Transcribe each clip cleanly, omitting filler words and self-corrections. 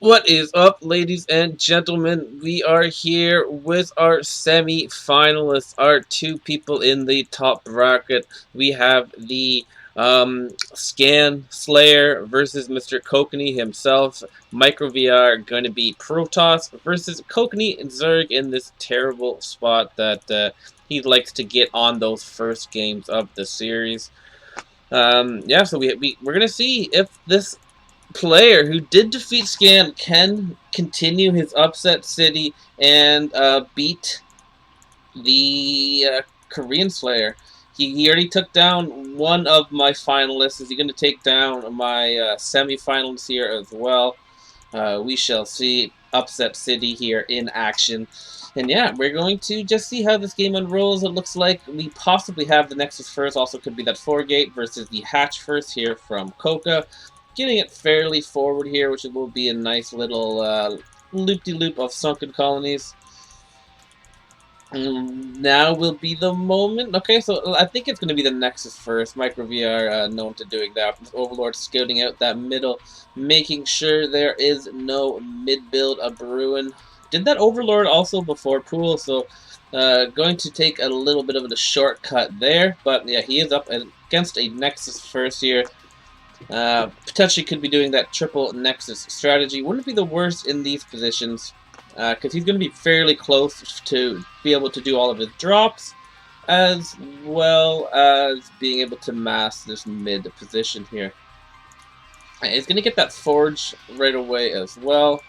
What is up, ladies and gentlemen? We are here with our semi-finalists, our two people in the top bracket. We have the Scan Slayer versus Mr. Kokanee himself. Micro VR going to be Protoss versus Kokanee and Zerg in this terrible spot that he likes to get on those first games of the series. Yeah, so we're going to see if this player who did defeat Scan can continue his upset city and beat the Korean Slayer. He already took down one of my finalists. Is he going to take down my semi-finalists here as well? We shall see. Upset City here in action. And yeah, we're going to just see how this game unrolls. It looks like we possibly have the Nexus first. Also could be that 4-gate versus the Hatch first here from Coca. Getting it fairly forward here, which will be a nice little loop-de-loop of sunken colonies. Now will be the moment. Okay, so I think it's going to be the Nexus first. Micro VR known to doing that. Overlord scouting out that middle, making sure there is no mid-build of Bruin. Did that Overlord also before Pool, so going to take a little bit of a shortcut there. But yeah, he is up against a Nexus first here. Potentially could be doing that triple Nexus strategy. Wouldn't be the worst in these positions, because he's going to be fairly close to be able to do all of his drops, as well as being able to mass this mid position here. He's going to get that Forge right away as well,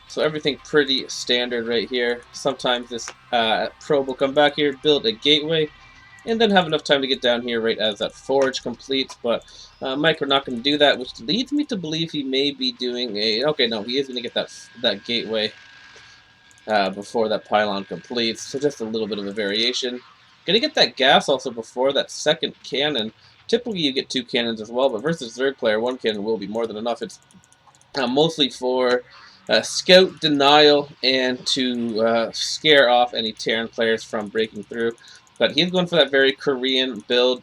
so everything pretty standard right here. Sometimes this probe will come back here, build a gateway, and then have enough time to get down here right as that Forge completes, but Micro not going to do that, which leads me to believe he may be doing a... Okay, no, he is going to get that gateway before that pylon completes, so just a little bit of a variation. Gonna get that gas also before that second cannon. Typically you get 2 cannons as well, but versus Zerg player, 1 cannon will be more than enough. It's mostly for scout denial and to scare off any Terran players from breaking through. But he's going for that very Korean build,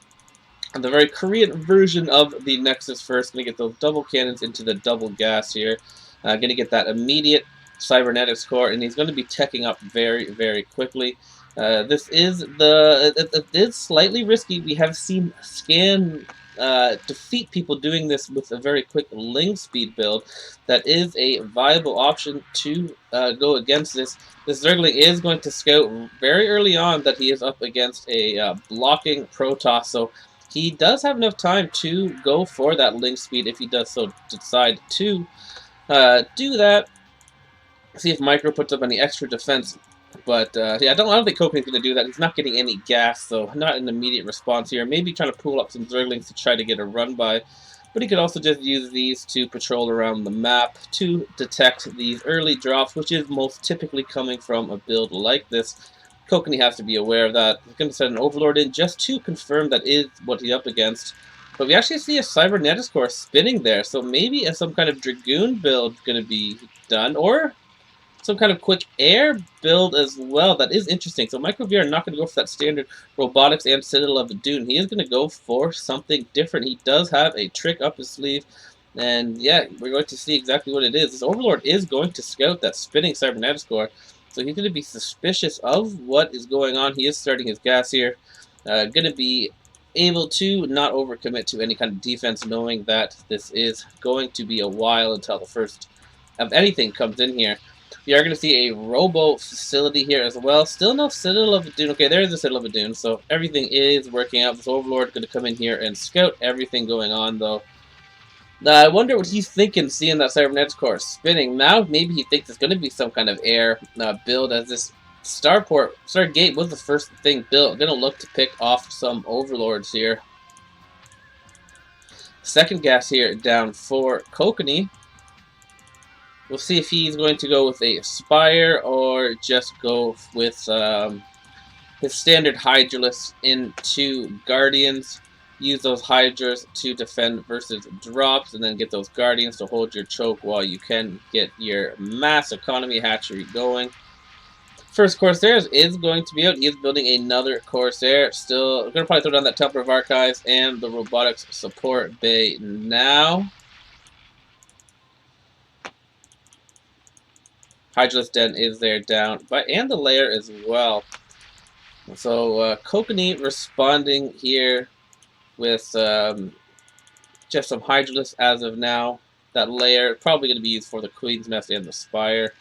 the very Korean version of the Nexus first. Gonna get those double cannons into the double gas here. Gonna get that immediate cybernetics core, and he's going to be teching up very, very quickly. This is it is slightly risky. We have seen Scan defeat people doing this with a very quick ling speed build. That is a viable option to go against this. This Zergling is going to scout very early on that he is up against a blocking Protoss, so he does have enough time to go for that ling speed if he does so decide to do that. See if Micro puts up any extra defense. But yeah, I don't think Kokanee's going to do that. He's not getting any gas, so not an immediate response here. Maybe trying to pull up some Zerglings to try to get a run by. But he could also just use these to patrol around the map to detect these early drops, which is most typically coming from a build like this. Kokanee has to be aware of that. He's going to send an Overlord in just to confirm that is what he's up against. But we actually see a Cybernetics core spinning there, so maybe some kind of Dragoon build is going to be done, or some kind of quick air build as well. That is interesting. So Micro VR not going to go for that standard robotics and Citadel of the Dune. He is going to go for something different. He does have a trick up his sleeve. And yeah, we're going to see exactly what it is. This Overlord is going to scout that spinning Cybernetics core. So he's going to be suspicious of what is going on. He is starting his gas here. Going to be able to not overcommit to any kind of defense, knowing that this is going to be a while until the first of anything comes in here. We are going to see a robo facility here as well. Still no Citadel of Dune. Okay, there is a Citadel of Dune, so everything is working out. This Overlord is going to come in here and scout everything going on, though. I wonder what he's thinking, seeing that Cybernetics core spinning. Now, maybe he thinks it's going to be some kind of air build, as this Stargate was the first thing built. Going to look to pick off some Overlords here. Second gas here down for Kokanee. We'll see if he's going to go with a Spire or just go with his standard Hydralisk into Guardians. Use those Hydras to defend versus drops, and then get those Guardians to hold your choke while you can get your mass economy hatchery going. First Corsair is going to be out. He is building another Corsair. Still, we're going to probably throw down that Templar of Archives and the Robotics Support Bay now. Hydralisk Den is there down, but and the lair as well. So Kokanee responding here with just some Hydralisk as of now. That lair probably going to be used for the Queen's Nest and the Spire.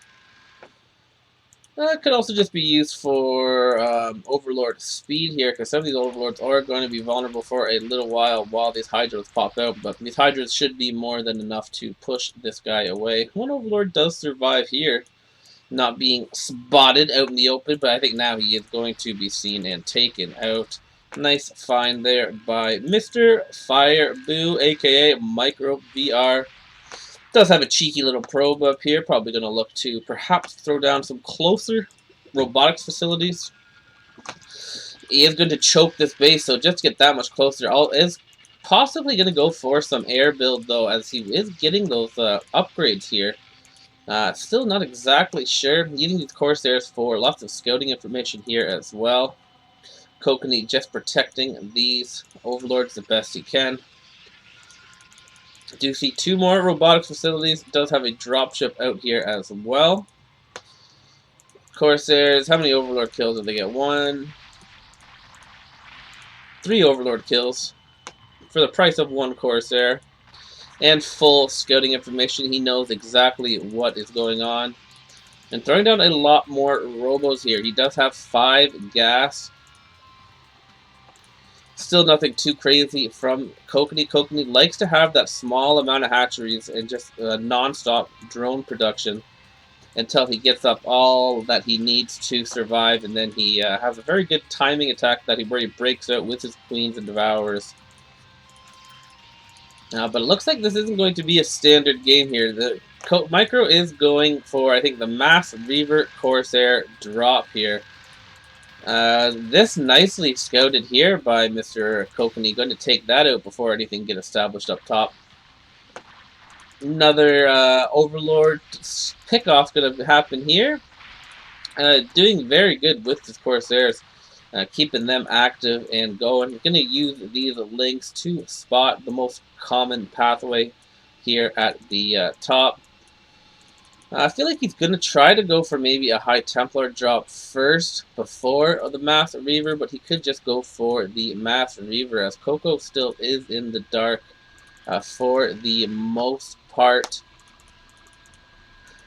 Could also just be used for Overlord speed here, because some of these Overlords are going to be vulnerable for a little while these Hydras pop out, but these Hydras should be more than enough to push this guy away. One Overlord does survive here, not being spotted out in the open, but I think now he is going to be seen and taken out. Nice find there by Mr. Fire.buu, aka Micro VR. Does have a cheeky little probe up here. Probably going to look to perhaps throw down some closer robotics facilities. He is going to choke this base, so just to get that much closer. Is possibly going to go for some air build, though, as he is getting those upgrades here. Still not exactly sure. Using these Corsairs for lots of scouting information here as well. Kokanee just protecting these Overlords the best he can. Do see two more robotics facilities. Does have a dropship out here as well. Corsairs, how many Overlord kills did they get? 1, 3 Overlord kills for the price of 1 Corsair. And full scouting information. He knows exactly what is going on. And throwing down a lot more robos here. He does have 5 gas. Still nothing too crazy from Kokanee. Kokanee likes to have that small amount of hatcheries and just non-stop drone production until he gets up all that he needs to survive, and then he has a very good timing attack where he breaks out with his queens and devours. But it looks like this isn't going to be a standard game here. The Micro is going for, I think, the Mass Reaver Corsair drop here. This nicely scouted here by Mr. Kokanee. Going to take that out before anything get established up top. Another Overlord pickoff going to happen here. Doing very good with his Corsairs. Keeping them active and going. Going to use these links to spot the most common pathway here at the top. I feel like he's going to try to go for maybe a High Templar drop first before the Mass Reaver, but he could just go for the Mass Reaver as Coco still is in the dark for the most part.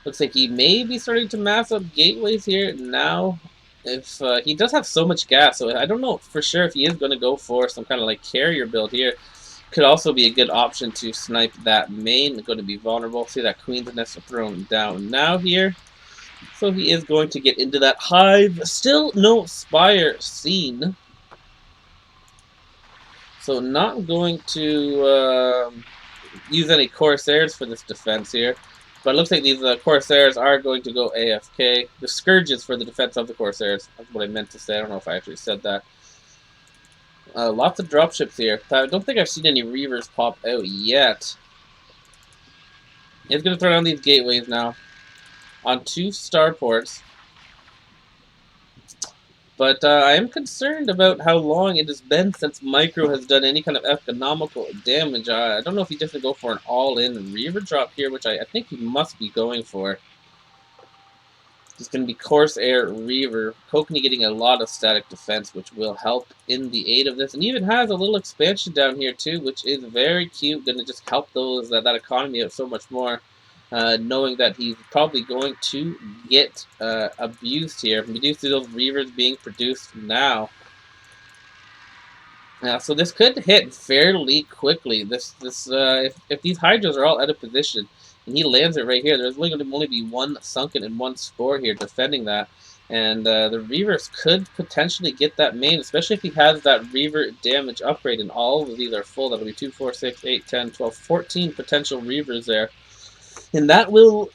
Looks like he may be starting to mass up gateways here now. If he does have so much gas, so I don't know for sure if he is going to go for some kind of like carrier build here. Could also be a good option to snipe that main. Going to be vulnerable. See that Queen's Nest thrown down now here. So he is going to get into that hive. Still no Spire seen. So not going to use any Corsairs for this defense here. But it looks like these Corsairs are going to go AFK. The Scourges for the defense of the Corsairs. That's what I meant to say. I don't know if I actually said that. Lots of dropships here. I don't think I've seen any Reavers pop out yet. He's going to throw down these gateways now on 2 starports. But I am concerned about how long it has been since Micro has done any kind of economical damage. I don't know if he's just going to go for an all-in Reaver drop here, which I think he must be going for. It's going to be Corsair Reaver. Kokanee getting a lot of static defense, which will help in the aid of this. And even has a little expansion down here, too, which is very cute. Going to just help those that economy out so much more. Knowing that he's probably going to get abused here. We do see those Reavers being produced now. So this could hit fairly quickly. If these Hydras are all out of position, and he lands it right here, there's only going to be 1 Sunken and 1 Spore here defending that. And the Reavers could potentially get that main, especially if he has that Reaver damage upgrade, and all of these are full. That'll be 2, 4, 6, 8, 10, 12, 14 potential Reavers there. And that will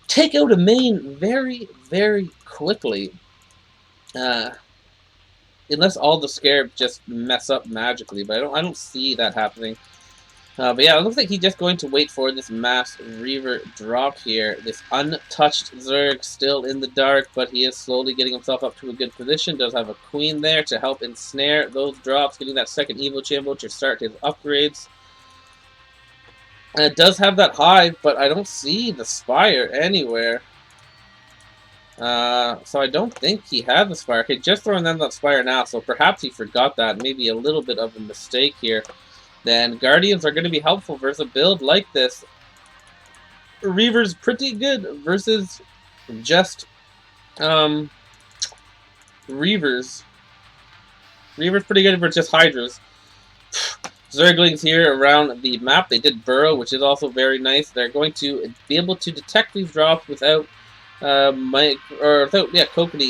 take out a main very, very quickly. Unless all the Scarabs just mess up magically, but I don't see that happening. But yeah, it looks like he's just going to wait for this Mass Reaver drop here. This untouched Zerg still in the dark, but he is slowly getting himself up to a good position. Does have a Queen there to help ensnare those drops, getting that second Evo Chamber to start his upgrades. And it does have that hive, but I don't see the Spire anywhere. So I don't think he had the Spire. Okay, just throwing them that Spire now, so perhaps he forgot that. Maybe a little bit of a mistake here. Then Guardians are going to be helpful versus a build like this. Reaver's pretty good versus just Reavers. Reaver's pretty good versus just Hydras. Zerglings here around the map. They did burrow, which is also very nice. They're going to be able to detect these drops without Kokanee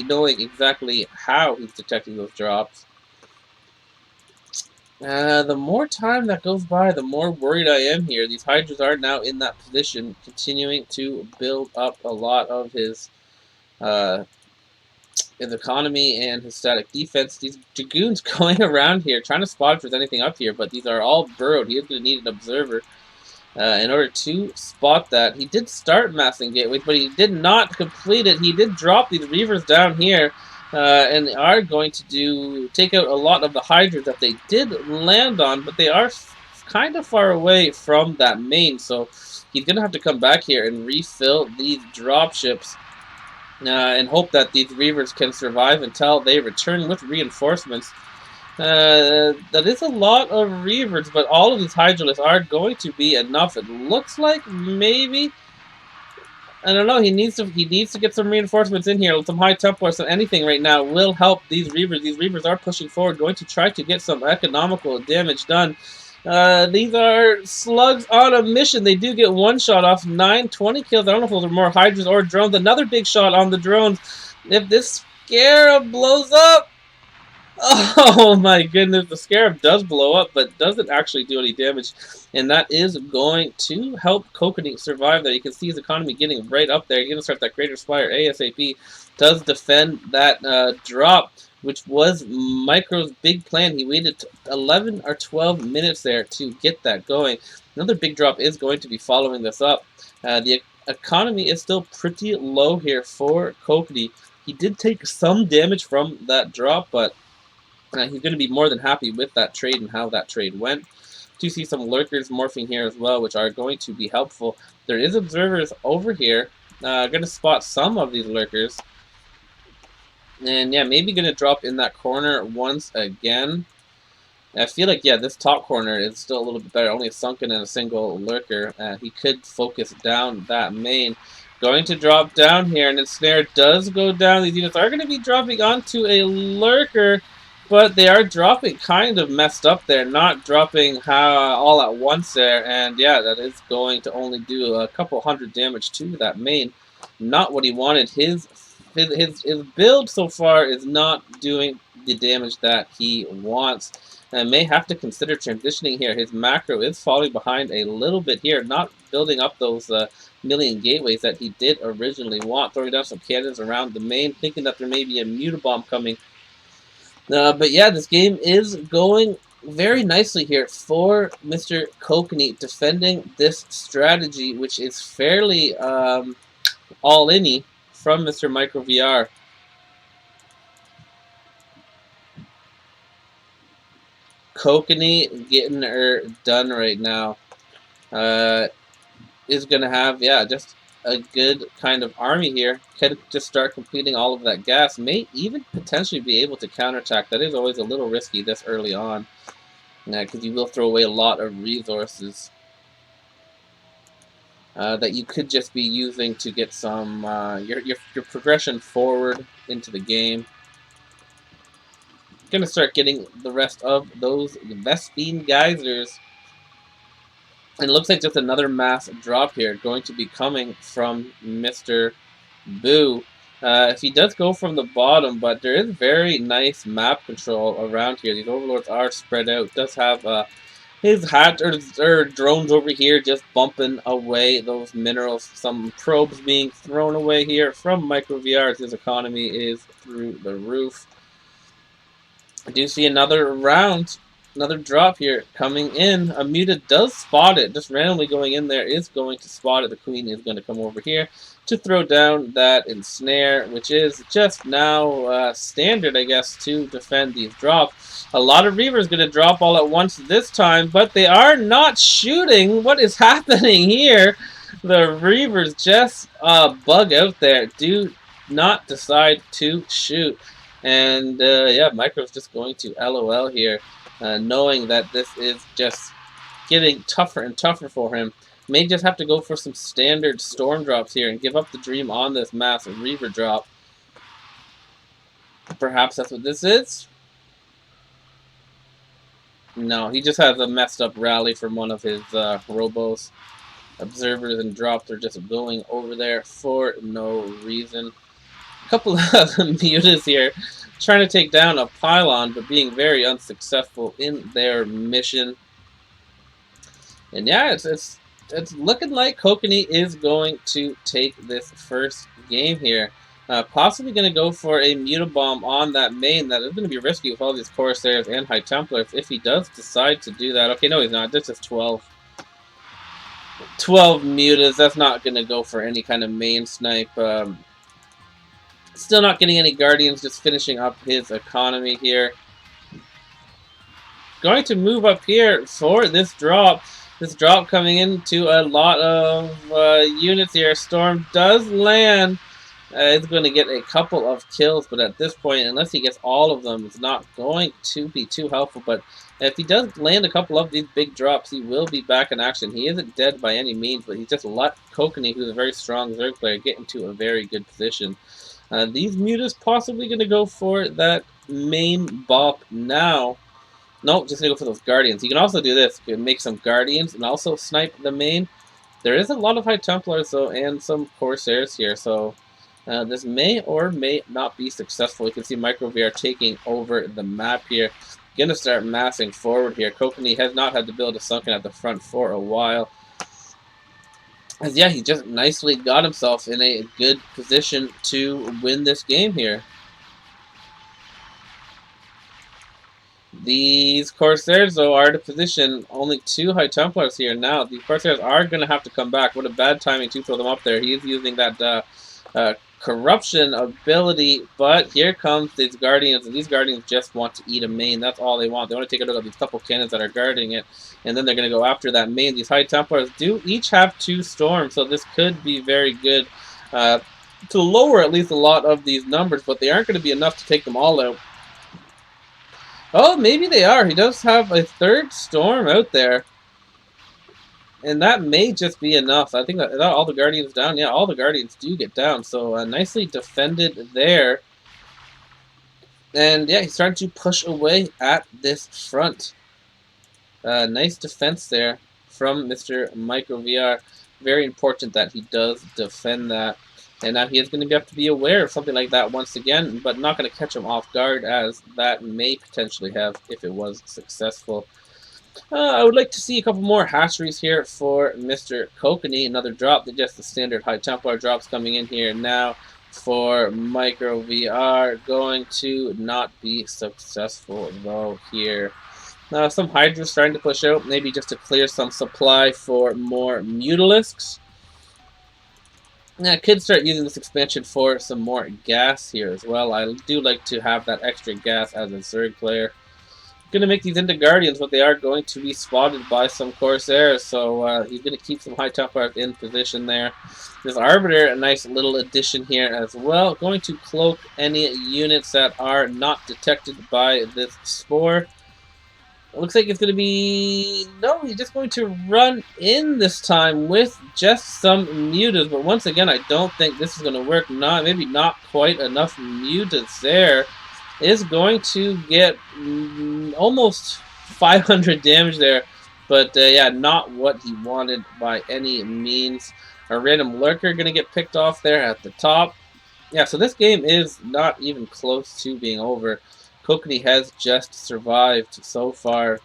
knowing exactly how he's detecting those drops. The more time that goes by, the more worried I am here. These Hydras are now in that position, continuing to build up a lot of his economy and his static defense. These Dragoons going around here, trying to spot if there's anything up here, but these are all burrowed. He is going to need an observer in order to spot that. He did start massing gateways, but he did not complete it. He did drop these Reavers down here, and they are going to take out a lot of the Hydras that they did land on, but they are kind of far away from that main, so he's going to have to come back here and refill these dropships. And hope that these Reavers can survive until they return with reinforcements. That is a lot of Reavers, but all of these Hydralisks are going to be enough. It looks like maybe, I don't know. He needs to get some reinforcements in here, some high tempo or some anything right now will help these Reavers. These Reavers are pushing forward, going to try to get some economical damage done. These are slugs on a mission. They do get one shot off 20 kills. I don't know if those are more Hydras or drones. Another big shot on the drones. If this Scarab blows up, oh my goodness, the Scarab does blow up, but doesn't actually do any damage. And that is going to help Kokanee survive there. You can see his economy getting right up there. He's going to start that Greater Spire ASAP. Does defend that drop, which was Micro's big plan. He waited 11 or 12 minutes there to get that going. Another big drop is going to be following this up. The economy is still pretty low here for Kokanee. He did take some damage from that drop, but he's going to be more than happy with that trade and how that trade went. Do see some lurkers morphing here as well, which are going to be helpful. There is observers over here. Going to spot some of these lurkers. And yeah, maybe going to drop in that corner once again. I feel like, yeah, this top corner is still a little bit better. Only a sunken and a single lurker. He could focus down that main. Going to drop down here, and the snare does go down. These units are going to be dropping onto a lurker, but they are dropping kind of messed up there. Not dropping all at once there. And yeah, that is going to only do a couple hundred damage to that main. Not what he wanted. His build so far is not doing the damage that he wants. And may have to consider transitioning here. His macro is falling behind a little bit here, not building up those million gateways that he did originally want. Throwing down some cannons around the main, thinking that there may be a mutibomb coming. But yeah, this game is going very nicely here for Mr. Kokanee, defending this strategy, which is fairly all-in-y from Mr. Micro VR. Kokanee getting her done right now. Is going to have, yeah, just a good kind of army here. Can just start completing all of that gas. May even potentially be able to counterattack. That is always a little risky this early on, because you will throw away a lot of resources that you could just be using to get some your progression forward into the game. Gonna start getting the rest of those Vespine geysers. And it looks like just another mass drop here going to be coming from Mr. Boo. If he does go from the bottom, but there is very nice map control around here. These overlords are spread out. Does have his hat or drones over here just bumping away those minerals. Some probes being thrown away here from Micro VR as his economy is through the roof. I do see another round, another drop here coming in. A muted does spot it, just randomly going in there is going to spot it. The queen is going to come over here to throw down that ensnare, which is just now standard, I guess, to defend these drops. A lot of Reavers going to drop all at once this time, but they are not shooting. What is happening here? The Reavers just bug out there. Do not decide to shoot. And yeah, Micro's just going to LOL here, knowing that this is just getting tougher and tougher for him. May just have to go for some standard storm drops here and give up the dream on this massive Reaver drop. Perhaps that's what this is? No, he just has a messed up rally from one of his robos. Observers and drops are just going over there for no reason. A couple of mutas here trying to take down a pylon, but being very unsuccessful in their mission. And yeah, it's looking like Kokanee is going to take this first game here. Possibly going to go for a Mutabomb on that main. That is going to be risky with all these Corsairs and High Templars if he does decide to do that. Okay, no, he's not. This is 12. 12 Mutas. That's not going to go for any kind of main snipe. Still not getting any Guardians, just finishing up his economy here. Going to move up here for this drop. This drop coming into a lot of units here. Storm does land. It's going to get a couple of kills, but at this point, unless he gets all of them, it's not going to be too helpful. But if he does land a couple of these big drops, he will be back in action. He isn't dead by any means, but he just let Kokanee, who's a very strong Zerg player, get into a very good position. These mutas possibly going to go for that main bop now. Nope, just going to go for those Guardians. You can also do this. You can make some Guardians and also snipe the main. There is a lot of High Templars, though, and some Corsairs here, so this may or may not be successful. You can see MicroVR taking over the map here. Going to start massing forward here. Kokanee has not had to build a sunken at the front for a while. As yeah, he just nicely got himself in a good position to win this game here. These Corsairs, though, are to position only 2 High Templars here now. These Corsairs are going to have to come back. What a bad timing to throw them up there. He is using that corruption ability, but here comes these Guardians, and these Guardians just want to eat a main. That's all they want. They want to take out of these couple cannons that are guarding it, and then they're going to go after that main. These High Templars do each have 2 storms, so this could be very good to lower at least a lot of these numbers, but they aren't going to be enough to take them all out. Oh, maybe they are. He does have a 3rd storm out there. And that may just be enough. I think that all the Guardians down. Yeah, all the Guardians do get down. So nicely defended there. And yeah, he's starting to push away at this front. Nice defense there from Mr. MicroVR. Very important that he does defend that. And now he is going to have to be aware of something like that once again, but not going to catch him off guard, as that may potentially have if it was successful. I would like to see a couple more hatcheries here for Mr. Kokanee. Another drop, just the standard High Templar drops coming in here now for MicroVR. Going to not be successful, though, here. Some Hydras starting to push out, maybe just to clear some supply for more Mutalisks. I could start using this expansion for some more gas here as well. I do like to have that extra gas as a Zerg player. Going to make these into Guardians, but they are going to be spotted by some Corsairs, so he's going to keep some High Templars in position there. This Arbiter, a nice little addition here as well. Going to cloak any units that are not detected by this Spore. It looks like it's going to be... No, he's just going to run in this time with just some mutas. But once again, I don't think this is going to work. Maybe not quite enough mutas there. Is going to get almost 500 damage there. But yeah, not what he wanted by any means. A random lurker going to get picked off there at the top. Yeah, so this game is not even close to being over. Kokanee has just survived so far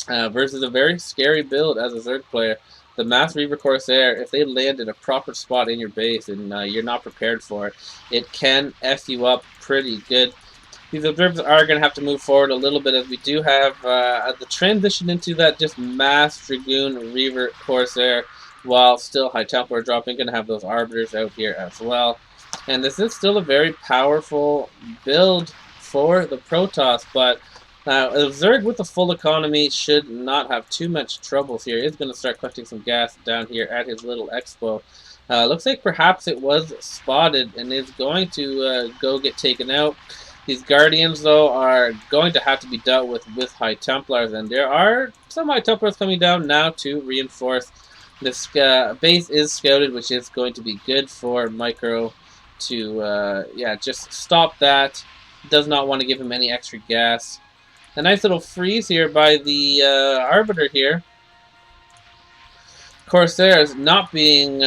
versus a very scary build as a Zerg player. The Mass Reaver Corsair, if they land in a proper spot in your base and you're not prepared for it, it can F you up pretty good. These observers are going to have to move forward a little bit, as we do have the transition into that just Mass Dragoon Reaver Corsair, while still High Templar dropping. Going to have those Arbiters out here as well. And this is still a very powerful build for the Protoss, but a Zerg with a full economy should not have too much troubles here. He's going to start collecting some gas down here at his little expo. Looks like perhaps it was spotted and is going to go get taken out. These Guardians, though, are going to have to be dealt with High Templars, and there are some High Templars coming down now to reinforce. This base is scouted, which is going to be good for Micro to, yeah, just stop that. Does not want to give him any extra gas. A nice little freeze here by the Arbiter here. Corsairs not being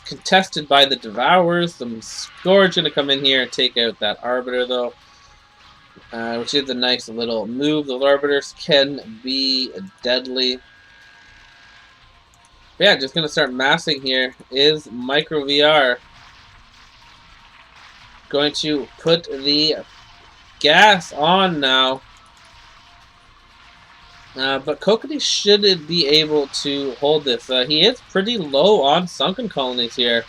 contested by the Devourers. The Scourge going to come in here and take out that Arbiter, though, which is a nice little move. Those Arbiters can be deadly. But yeah, just going to start massing here. Is Micro VR going to put the gas on now? But Kokanee should be able to hold this. He is pretty low on sunken colonies here.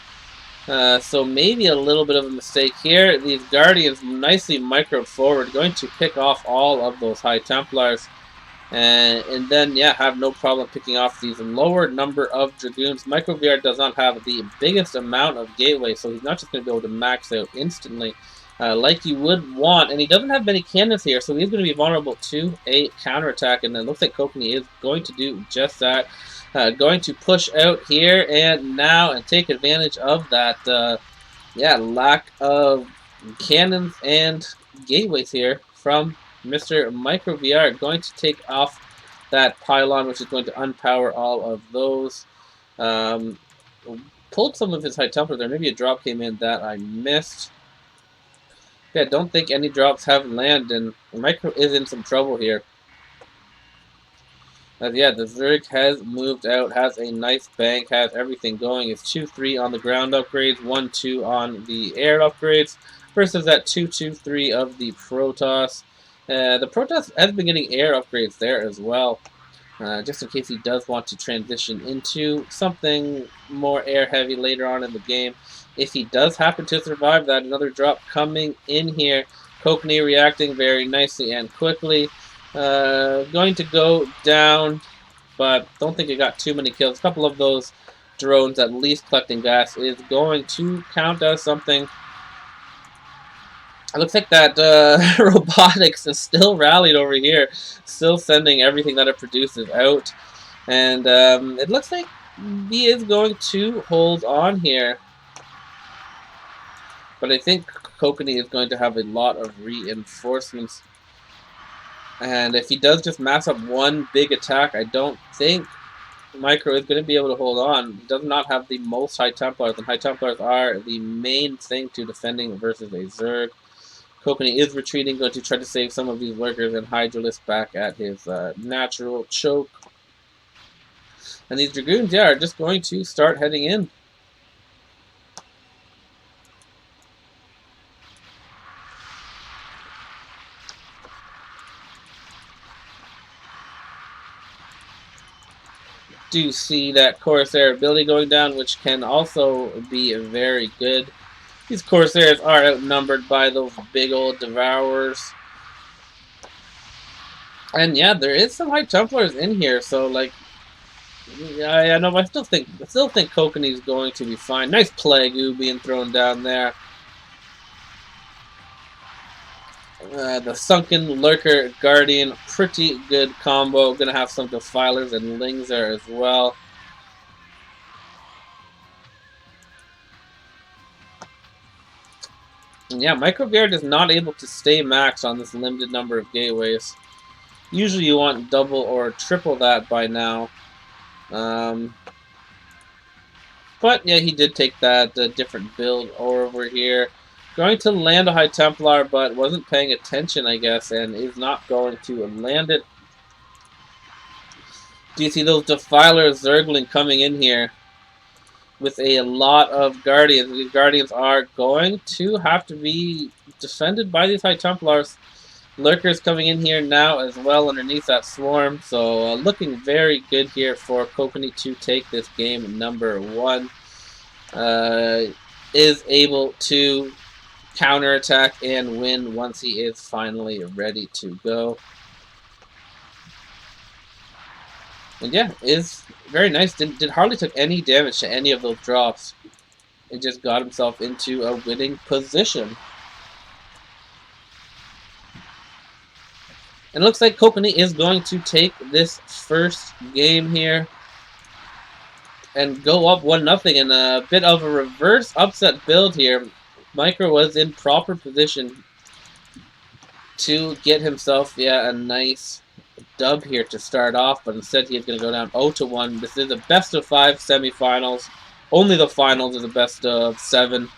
So maybe a little bit of a mistake here. These Guardians nicely microed forward, going to pick off all of those High Templars. And then, yeah, have no problem picking off these lower number of Dragoons. Micro VR does not have the biggest amount of gateway, so he's not just going to be able to max out instantly like you would want. And he doesn't have many cannons here, so he's going to be vulnerable to a counterattack. And it looks like Kokanee is going to do just that. Going to push out here and now and take advantage of that, yeah, lack of cannons and gateways here from Mr. Micro VR. Going to take off that pylon, which is going to unpower all of those. Pulled some of his High Templar there. Maybe a drop came in that I missed. Yeah, don't think any drops have landed, and Micro is in some trouble here. Yeah, the Zerg has moved out, has a nice bank, has everything going. It's 2-3 on the ground upgrades, 1-2 on the air upgrades, versus that 2-2-3 of the Protoss. The Protoss has been getting air upgrades there as well, just in case he does want to transition into something more air-heavy later on in the game. If he does happen to survive that, another drop coming in here. Kokanee reacting very nicely and quickly. Going to go down, but don't think it got too many kills. A couple of those drones at least collecting gas is going to count as something. It looks like that robotics is still rallied over here, still sending everything that it produces out. And it looks like he is going to hold on here. But I think Kokanee is going to have a lot of reinforcements. And if he does just mass up one big attack, I don't think Micro is going to be able to hold on. He does not have the most High Templars, and High Templars are the main thing to defending versus a Zerg. Kokanee is retreating, going to try to save some of these lurkers and Hydralisk back at his natural choke. And these Dragoons, yeah, are just going to start heading in. Do see that Corsair ability going down, which can also be very good. These Corsairs are outnumbered by those big old Devourers. And yeah, there is some High Templars in here, so like, yeah, no, but I still think Kokanee is going to be fine. Nice Plague Ooh being thrown down there. The Sunken Lurker Guardian, pretty good combo. Gonna have some Defilers and Lings there as well. And yeah, Micro VR is not able to stay maxed on this limited number of gateways. Usually you want double or triple that by now. But yeah, he did take that different build over here. Going to land a High Templar, but wasn't paying attention, I guess, and is not going to land it. Do you see those Defiler Zergling coming in here with a lot of Guardians? These Guardians are going to have to be defended by these High Templars. Lurkers coming in here now as well underneath that swarm. So looking very good here for Kokanee to take this game number 1. Is able to counterattack and win once he is finally ready to go. And yeah, is very nice. Did hardly took any damage to any of those drops. And just got himself into a winning position. And it looks like Kokanee is going to take this first game here and go up 1-0 in a bit of a reverse upset build here. Micro was in proper position to get himself, yeah, a nice dub here to start off, but instead he is going to go down 0-1. This is a best of 5 semifinals. Only the finals is a best of 7.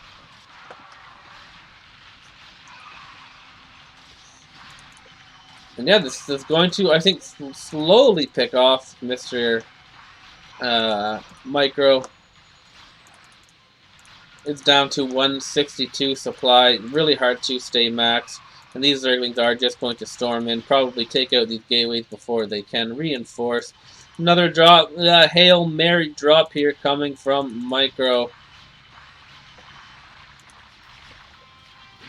And yeah, this is going to, I think, slowly pick off Mr. Micro. It's down to 162 supply. Really hard to stay max. And these Zerglings are just going to storm in, probably take out these gateways before they can reinforce. Another drop, Hail Mary drop here coming from Micro.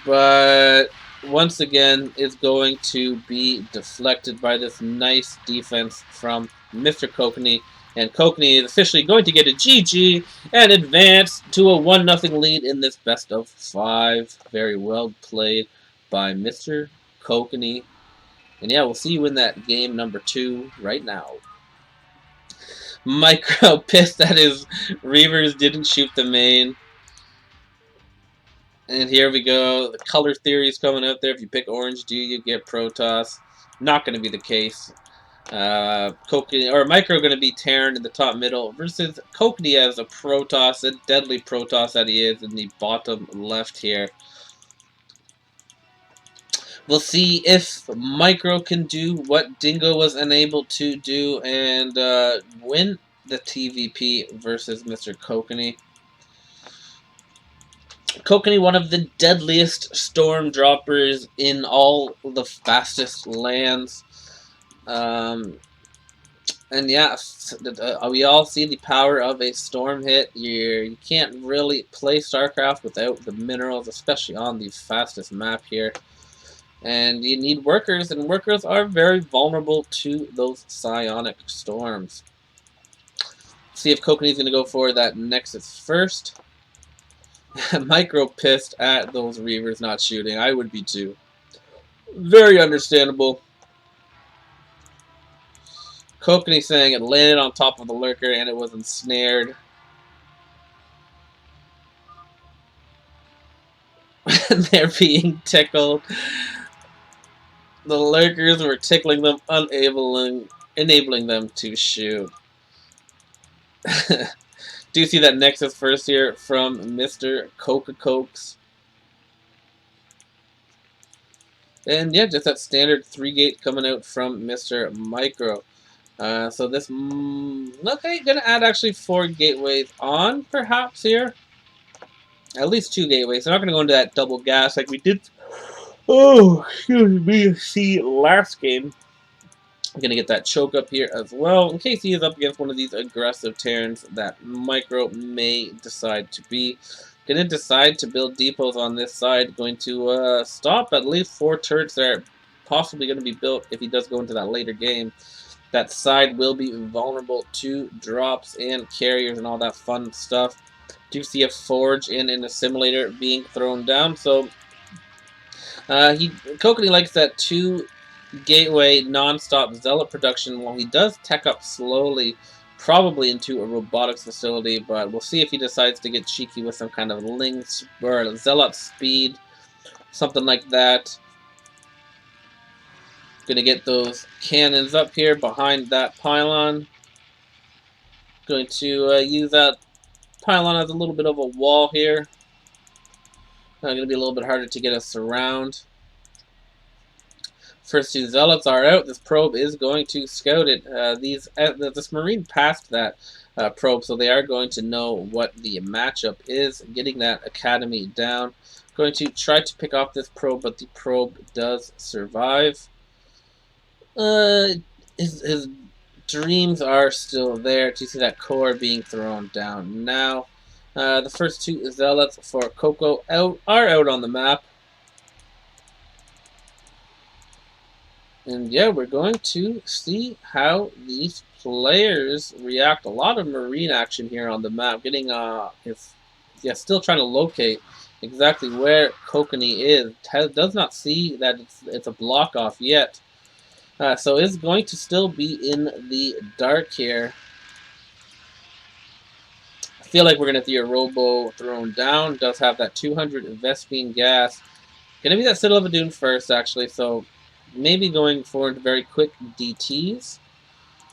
But once again, it's going to be deflected by this nice defense from Mr. Kokanee. And Kokanee is officially going to get a GG and advance to a 1-0 lead in this best of 5. Very well played by Mr. Kokanee. And yeah, we'll see you in that game number 2 right now. Micro pissed that his Reavers didn't shoot the main. And here we go. The color theory is coming out there. If you pick orange, do you get Protoss? Not going to be the case. Kokanee or Micro going to be Terran in the top middle versus Kokanee as a Protoss, a deadly Protoss that he is in the bottom left here. We'll see if Micro can do what Dingo was unable to do and win the TVP versus Mr. Kokanee. Kokanee, one of the deadliest storm droppers in all the fastest lands. And yeah, we all see the power of a storm hit. You can't really play StarCraft without the minerals, especially on the fastest map here. And you need workers, and workers are very vulnerable to those psionic storms. See if Kokanee's going to go for that Nexus first. Micro pissed at those Reavers not shooting. I would be too. Very understandable. Kokanee saying it landed on top of the lurker and it was ensnared. They're being tickled. The lurkers were tickling them, enabling them to shoot. Do you see that Nexus first here from Mr. Coca-Cokes? And yeah, just that standard 3-gate coming out from Mr. Micro. So this, okay, gonna add actually 4 gateways on, perhaps, here. At least 2 gateways. So I'm not gonna go into that double gas like we did, excuse me, see last game. I'm gonna get that choke up here as well, in case he is up against one of these aggressive Terrans that Micro may decide to be. Gonna decide to build depots on this side. Going to stop at least 4 turrets that are possibly going to be built if he does go into that later game. That side will be vulnerable to drops and carriers and all that fun stuff. Do see a forge and an assimilator being thrown down. So Kokanee likes that 2 gateway non-stop zealot production while he does tech up slowly, probably into a robotics facility, but we'll see if he decides to get cheeky with some kind of links or zealot speed, something like that. Gonna get those cannons up here behind that pylon. Going to use that pylon as a little bit of a wall here. Gonna be a little bit harder to get us around. First 2 zealots are out. This probe is going to scout it. This marine passed that probe, so they are going to know what the matchup is. Getting that academy down. Going to try to pick off this probe, but the probe does survive. His dreams are still there. Do you see that core being thrown down now? The first 2 zealots for Coco are out on the map. And yeah, we're going to see how these players react. A lot of Marine action here on the map. Getting still trying to locate exactly where Kokanee is. Does not see that it's a block off yet. So is going to still be in the dark here. I feel like we're going to see a Robo thrown down. Does have that 200 Vespine gas. Going to be that Citadel of Adun first, actually. So maybe going for very quick DTs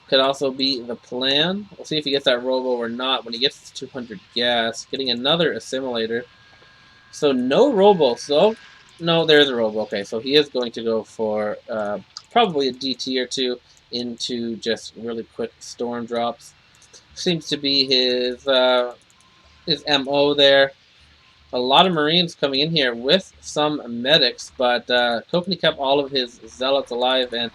could also be the plan. We'll see if he gets that Robo or not when he gets 200 gas. Getting another Assimilator. So no Robo. So, no, there's a Robo. Okay, so he is going to go for probably a DT or two into just really quick storm drops. Seems to be his MO there. A lot of Marines coming in here with some medics, but Kokanee kept all of his Zealots alive, and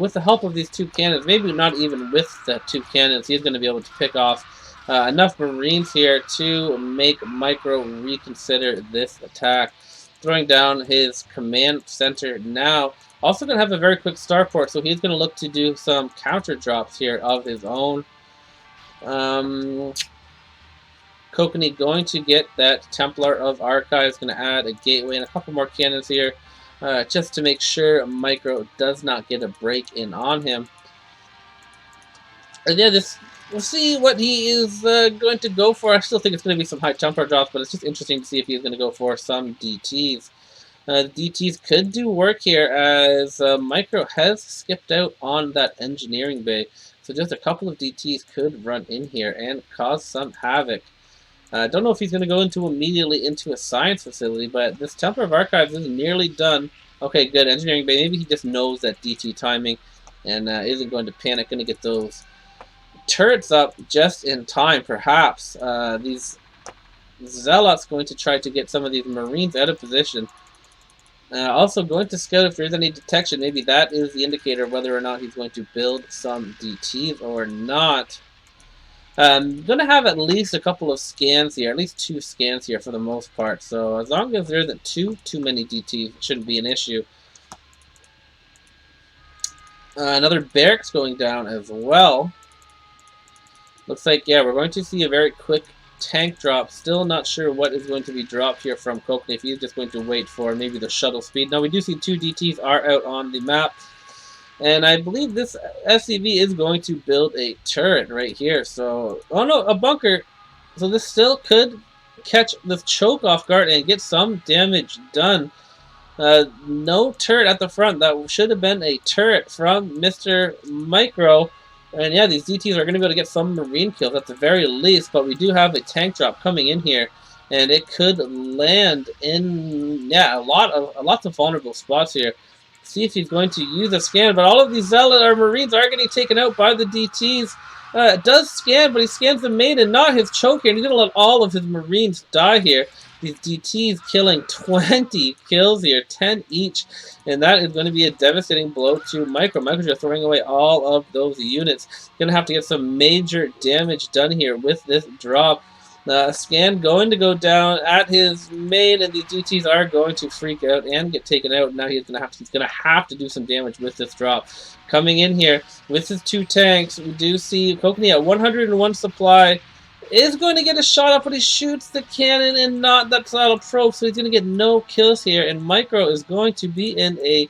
with the help of these two cannons, maybe not even with the two cannons, he's going to be able to pick off enough Marines here to make Micro reconsider this attack. Throwing down his command center now. Also going to have a very quick starport, so he's going to look to do some counter drops here of his own. Kokanee going to get that Templar of Archives, going to add a gateway and a couple more cannons here, just to make sure Micro does not get a break in on him. And yeah, we'll see what he is going to go for. I still think it's going to be some high Templar drops, but it's just interesting to see if he's going to go for some DTs. DTs could do work here, as Micro has skipped out on that engineering bay. So just a couple of DTs could run in here and cause some havoc. I don't know if he's going to go immediately into a science facility, but this Templar of Archives is nearly done. Okay, good. Engineering bay. Maybe he just knows that DT timing and isn't going to panic. Going to get those turrets up just in time, perhaps. These Zealots going to try to get some of these Marines out of position. Also going to scout if there's any detection. Maybe that is the indicator of whether or not he's going to build some DTs or not. I'm going to have at least a couple of scans here, at least 2 scans here for the most part. So as long as there isn't too many DTs, it shouldn't be an issue. Another barracks going down as well. Looks like, yeah, we're going to see a very quick tank drop. Still not sure what is going to be dropped here from Kokanee. If he's just going to wait for maybe the shuttle speed. Now, we do see 2 DTs are out on the map. And I believe this SCV is going to build a turret right here. So, oh no, a bunker. So this still could catch the choke off guard and get some damage done. No turret at the front. That should have been a turret from Mr. Micro. And yeah, these DTs are going to be able to get some Marine kills at the very least. But we do have a tank drop coming in here. And it could land in, yeah, lots of vulnerable spots here. See if he's going to use a scan, but all of these Zealot or Marines are getting taken out by the DTs. It does scan, but he scans the main and not his choke here, and he's going to let all of his Marines die here. These DTs killing 20 kills here, 10 each, and that is going to be a devastating blow to Micro. Micro's just throwing away all of those units. Going to have to get some major damage done here with this drop. Scan going to go down at his main, and these DTs are going to freak out and get taken out. Now he's gonna have to do some damage with this drop. Coming in here with his 2 tanks, we do see Kokanee at 101 supply. Is going to get a shot up, but he shoots the cannon and not that saddle probe, so he's going to get no kills here. And Micro is going to be in a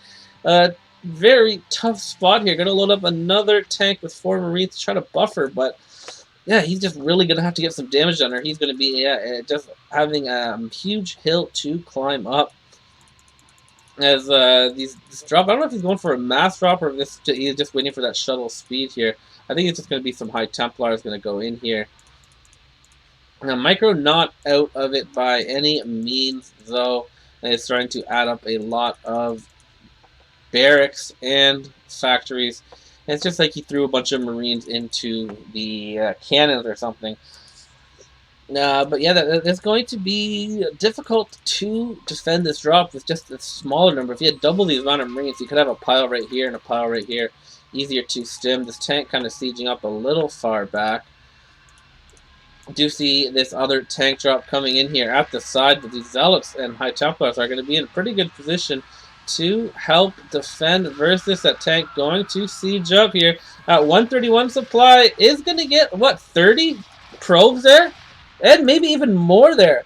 very tough spot here. Going to load up another tank with 4 Marines to try to buffer, but yeah, he's just really going to have to get some damage done, or he's going to be just having a huge hill to climb up. As this drop, I don't know if he's going for a mass drop or if he's just waiting for that shuttle speed here. I think it's just going to be some high Templars going to go in here. Now, Micro not out of it by any means, though. And it's starting to add up a lot of barracks and factories. And it's just like he threw a bunch of Marines into the cannons or something. But yeah, that's going to be difficult to defend this drop with just a smaller number. If you had double the amount of Marines, you could have a pile right here and a pile right here. Easier to stem. This tank kind of sieging up a little far back. Do see this other tank drop coming in here at the side, but these Zealots and High Templars are going to be in a pretty good position to help defend versus that tank going to siege up here. At 131 supply is going to get, what, 30 probes there? And maybe even more there.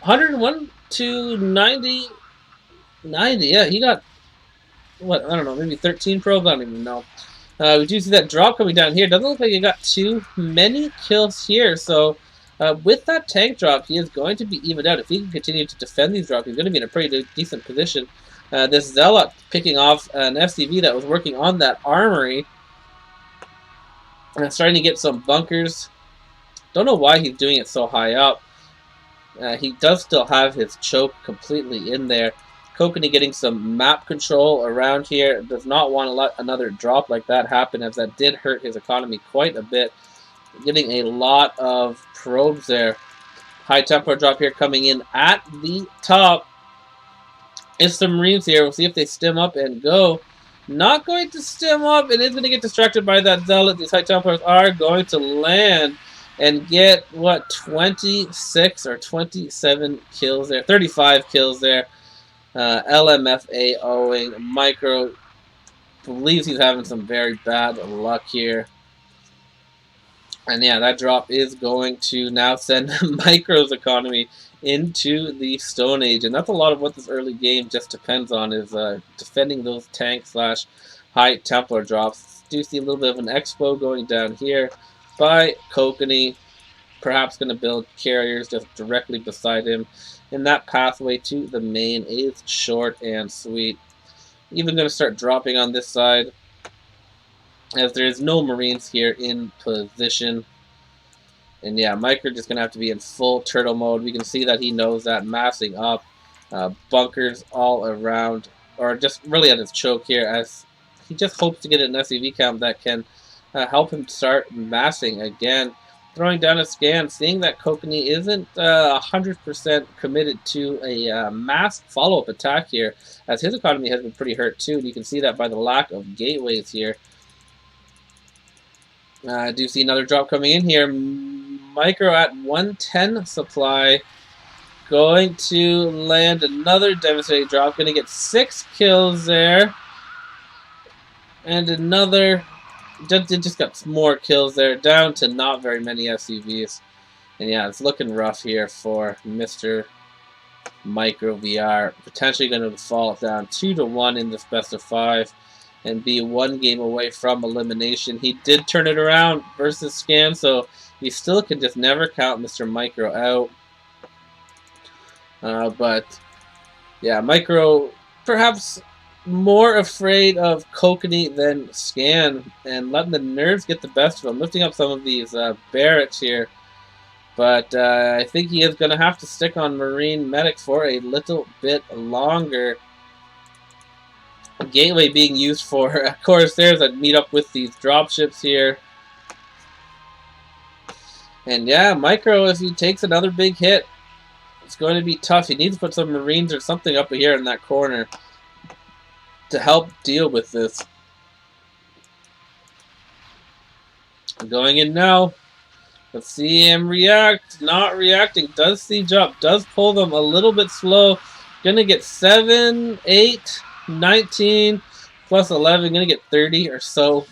101 to 90. 90, yeah, he got, what, I don't know, maybe 13 probes? I don't even know. We do see that drop coming down here. Doesn't look like he got too many kills here. So with that tank drop, he is going to be evened out. If he can continue to defend these drops, he's going to be in a pretty decent position. This Zealot picking off an FCV that was working on that armory. And starting to get some bunkers. Don't know why he's doing it so high up. He does still have his choke completely in there. Kokanee getting some map control around here. Does not want to let another drop like that happen, as that did hurt his economy quite a bit. Getting a lot of probes there. High Templar drop here coming in at the top. Is some Marines here. We'll see if they stem up and go. Not going to stem up. It is going to get distracted by that Zealot. These High Templars are going to land and get, what, 26 or 27 kills there. 35 kills there. LMFA owing. Micro believes he's having some very bad luck here. And yeah, that drop is going to now send Micro's economy into the Stone Age. And that's a lot of what this early game just depends on, is defending those tank slash high Templar drops. Do see a little bit of an expo going down here by Kokanee. Perhaps going to build carriers just directly beside him. And that pathway to the main is short and sweet. Even going to start dropping on this side, as there is no Marines here in position. And yeah, Micro just going to have to be in full turtle mode. We can see that he knows that, massing up bunkers all around, or just really at his choke here, as he just hopes to get an SCV count that can help him start massing again. Throwing down a scan, seeing that Kokanee isn't 100% committed to a mass follow-up attack here, as his economy has been pretty hurt too. And you can see that by the lack of gateways here. I do see another drop coming in here. Micro at 110 supply. Going to land another devastating drop. Going to get 6 kills there. And another... Just got more kills there. Down to not very many SCVs. And yeah, it's looking rough here for Mr. Micro VR. Potentially going to fall down 2-1 in this best of 5. And be 1 game away from elimination. He did turn it around versus Scan, so you still can just never count Mr. Micro out. But yeah, Micro perhaps more afraid of Kokanee than Scan, and letting the nerves get the best of him, lifting up some of these barracks here. But I think he is going to have to stick on Marine Medic for a little bit longer. Gateway being used for, of course, there's a meet up with these dropships here. And yeah, Micro, if he takes another big hit, it's going to be tough. He needs to put some Marines or something up here in that corner to help deal with this. Going in now. Let's see him react. Not reacting. Does siege up. Does pull them a little bit slow. Gonna get 7, 8, 19 plus 11. Gonna get 30 or so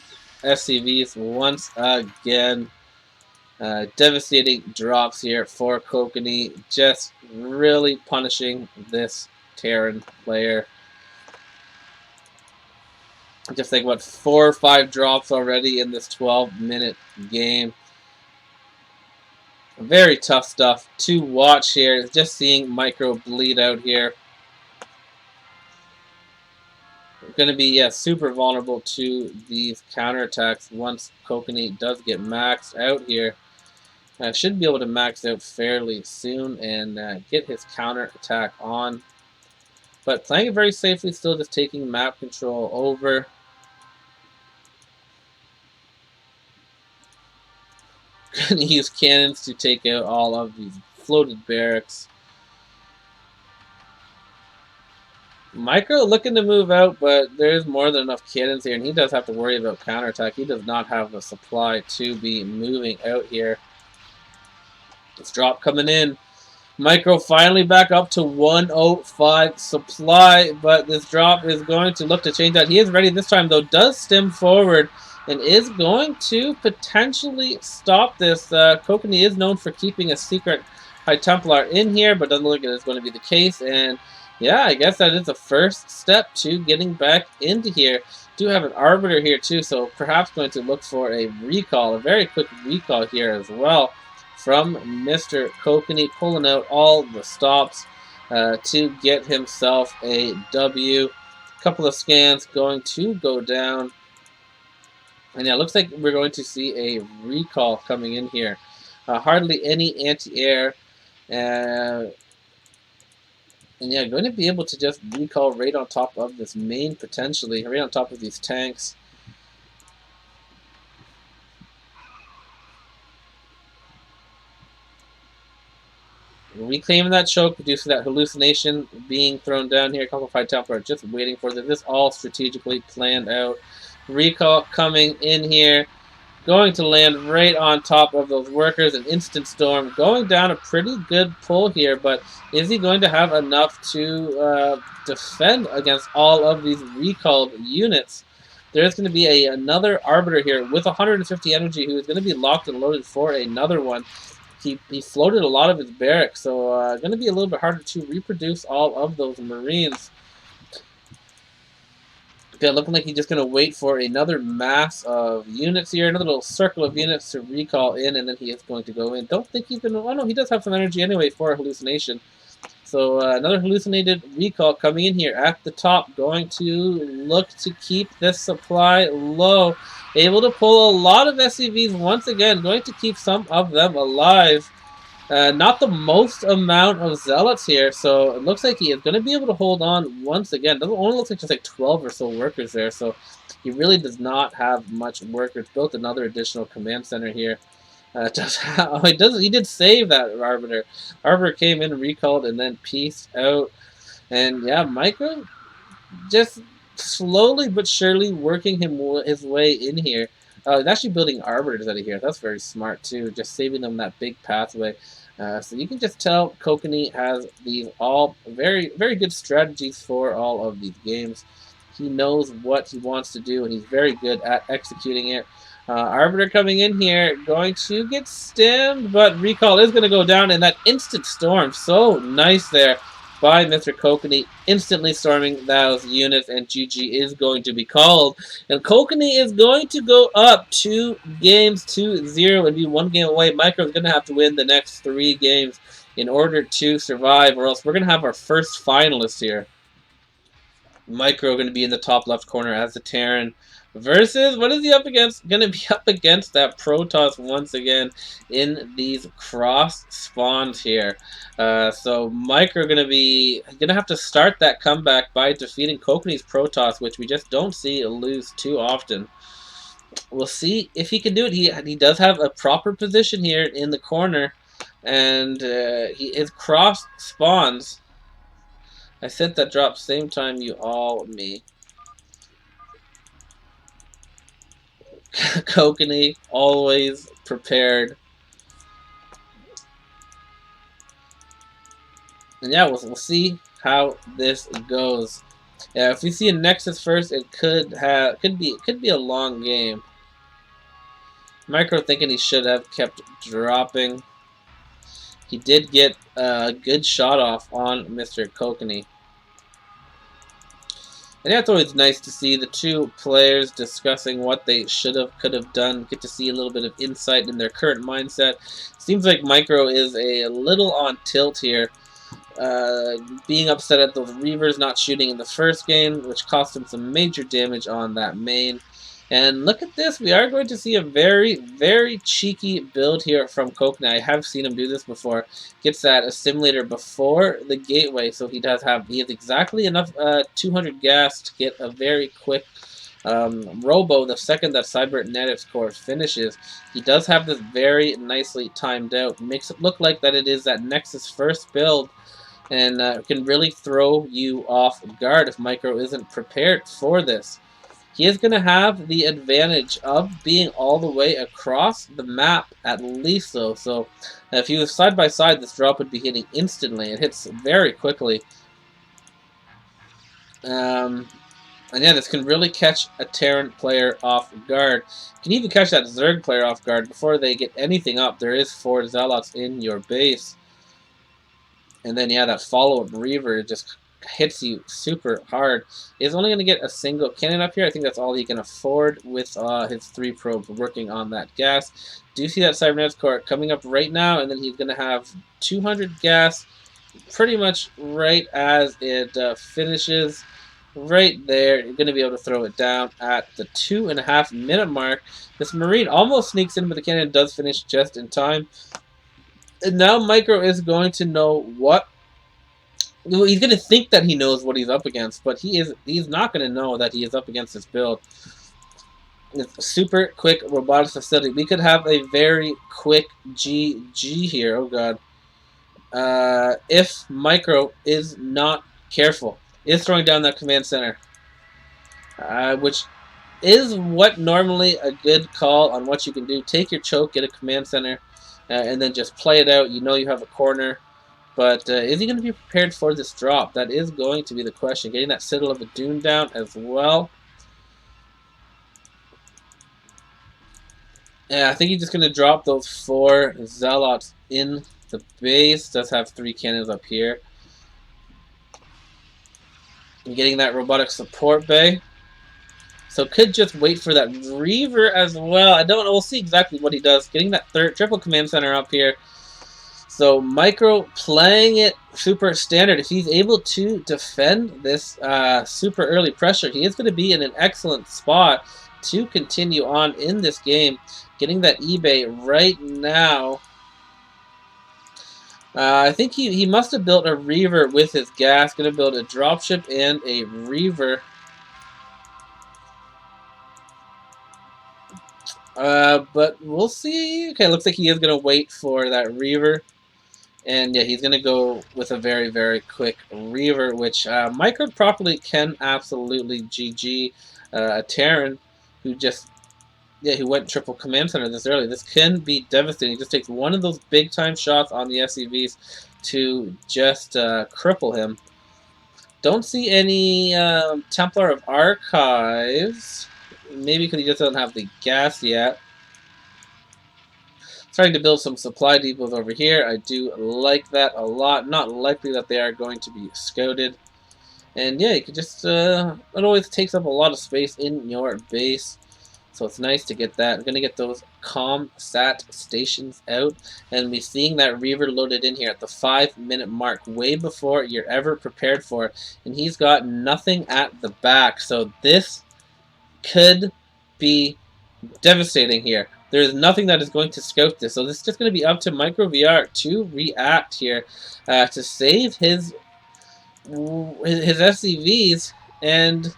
SCVs once again. Devastating drops here for Kokanee. Just really punishing this Terran player. Just think, what, 4 or 5 drops already in this 12-minute game. Very tough stuff to watch here. Just seeing Micro bleed out here. Going to be, yeah, super vulnerable to these counterattacks once Kokanee does get maxed out here. Should be able to max out fairly soon and get his counterattack on. But playing it very safely, still just taking map control over. Going to use cannons to take out all of these floated barracks. Micro looking to move out, but there's more than enough cannons here, and he does have to worry about counterattack. He does not have the supply to be moving out here. This drop coming in. Micro finally back up to 105 supply, but this drop is going to look to change that. He is ready this time, though. Does stem forward and is going to potentially stop this. Kokanee is known for keeping a secret High Templar in here, but doesn't look like it's going to be the case. And yeah, I guess that is the first step to getting back into here. Do have an Arbiter here too, so perhaps going to look for a recall, a very quick recall here as well from Mr. Kokanee, pulling out all the stops to get himself a W. Couple of scans going to go down. And yeah, it looks like we're going to see a recall coming in here. Hardly any anti-air. And yeah, going to be able to just recall right on top of this main, potentially, right on top of these tanks. Reclaiming that choke, reducing that hallucination being thrown down here. A couple of High Templar just waiting for this. This all strategically planned out. Recall coming in here. Going to land right on top of those workers. An instant storm going down a pretty good pull here, but is he going to have enough to defend against all of these recalled units? There's going to be another Arbiter here with 150 energy who is going to be locked and loaded for another one. He floated a lot of his barracks, so going to be a little bit harder to reproduce all of those Marines. Yeah, looking like he's just going to wait for another mass of units here, another little circle of units to recall in, and then he is going to go in. Don't think he's going to... Oh, no, he does have some energy anyway for a hallucination. So another hallucinated recall coming in here at the top, going to look to keep this supply low. Able to pull a lot of SCVs once again, going to keep some of them alive. Not the most amount of zealots here, so it looks like he is going to be able to hold on once again. Doesn't only looks like just like 12 or so workers there, so he really does not have much workers. Built another additional command center here. He did save that Arbiter. Arbiter came in, recalled, and then pieced out. And yeah, Micro just slowly but surely working his way in here. He's actually building Arbiters out of here. That's very smart too, just saving them that big pathway. So you can just tell Kokanee has these all very, very good strategies for all of these games. He knows what he wants to do, and he's very good at executing it. Arbiter coming in here, going to get stemmed, but recall is going to go down, and that instant storm, so nice there by Mr. Kokanee, instantly storming those units, and GG is going to be called. And Kokanee is going to go up 2 games to 0 and be 1 game away. Micro is going to have to win the next 3 games in order to survive, or else we're going to have our first finalist here. Micro going to be in the top left corner as the Terran. Versus, what is he up against? Going to be up against that Protoss once again in these cross spawns here. So Micro going to have to start that comeback by defeating Kokanee's Protoss, which we just don't see lose too often. We'll see if he can do it. He does have a proper position here in the corner, and his cross spawns. I sent that drop same time you all me. Kokanee, always prepared. And yeah, we'll see how this goes. Yeah, if we see a Nexus first, it could be a long game. Micro thinking he should have kept dropping. He did get a good shot off on Mr. Kokanee. And yeah, it's always nice to see the 2 players discussing what they could have done. Get to see a little bit of insight in their current mindset. Seems like Micro is a little on tilt here. Being upset at those Reavers not shooting in the first game, which cost him some major damage on that main. And look at this, we are going to see a very, very cheeky build here from Kokanee. I have seen him do this before. Gets that assimilator before the gateway, so he has exactly enough 200 gas to get a very quick robo the second that Cybernetics Core finishes. He does have this very nicely timed out. Makes it look like that it is that Nexus first build, and can really throw you off guard if Micro isn't prepared for this. he is going to have the advantage of being all the way across the map, at least, though. So if he was side by side, this drop would be hitting instantly. It hits very quickly. And yeah, this can really catch a Terran player off guard. Can even catch that Zerg player off guard before they get anything up. There is 4 Zealots in your base. And then, yeah, that follow-up Reaver just hits you super hard. He's only going to get a single cannon up here. I think that's all he can afford with his 3 probes working on that gas. Do you see that Cybernetics core coming up right now? And then he's going to have 200 gas pretty much right as it finishes. Right there, you're going to be able to throw it down at the 2.5 minute mark. This Marine almost sneaks in, but the cannon does finish just in time. And now Micro is going to know what. He's going to think that he knows what he's up against, but he's not going to know that he is up against this build. It's a super quick robotics facility. We could have a very quick GG here. Oh, God. If Micro is not careful. Is throwing down that command center. Which is what normally a good call on what you can do. Take your choke, get a command center, and then just play it out. You know you have a corner. But is he going to be prepared for this drop? That is going to be the question. Getting that Citadel of the Dune down as well. Yeah, I think he's just going to drop those 4 Zealots in the base. Does have 3 cannons up here. And getting that robotic support bay. So could just wait for that Reaver as well. I don't know. We'll see exactly what he does. Getting that triple command center up here. So Micro playing it super standard. If he's able to defend this super early pressure, he is going to be in an excellent spot to continue on in this game. Getting that eBay right now. I think he must have built a Reaver with his gas. Going to build a dropship and a Reaver. But we'll see. Okay, looks like he is going to wait for that Reaver. And yeah, he's going to go with a very, very quick Reaver, which Micro properly can absolutely GG a Terran who just, yeah, who went triple command center this early. This can be devastating. He just takes one of those big-time shots on the SCVs to just cripple him. Don't see any Templar of Archives. Maybe because he just doesn't have the gas yet. Starting to build some supply depots over here. I do like that a lot. Not likely that they are going to be scouted. And yeah, you can just, it always takes up a lot of space in your base. So it's nice to get that. I'm going to get those ComSat stations out. And we're seeing that Reaver loaded in here at the 5-minute mark, way before you're ever prepared for it. And he's got nothing at the back. So this could be devastating here. There is nothing that is going to scout this. So this is just going to be up to MicroVR to react here to save his SCVs. And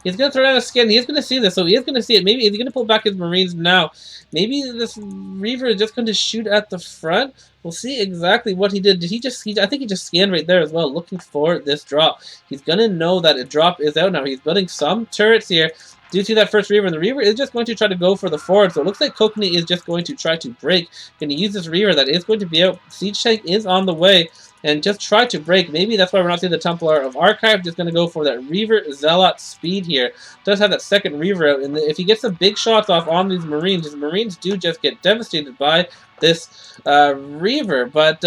he's going to throw down a scan. He is going to see this, so he is going to see it. Maybe he's going to pull back his Marines now. Maybe this Reaver is just going to shoot at the front. We'll see exactly what he did. Did he just... I think he just scanned right there as well, looking for this drop. He's going to know that a drop is out now. He's building some turrets here. Do you see that first Reaver? And the Reaver is just going to try to go for the forward. So it looks like Kokanee is just going to try to break. Going to use this Reaver that is going to be out. Siege Tank is on the way. And just try to break. Maybe that's why we're not seeing the Templar of Archive. Just going to go for that Reaver Zealot speed here. Does have that second Reaver out. And if he gets some big shots off on these Marines, his Marines do just get devastated by this Reaver. But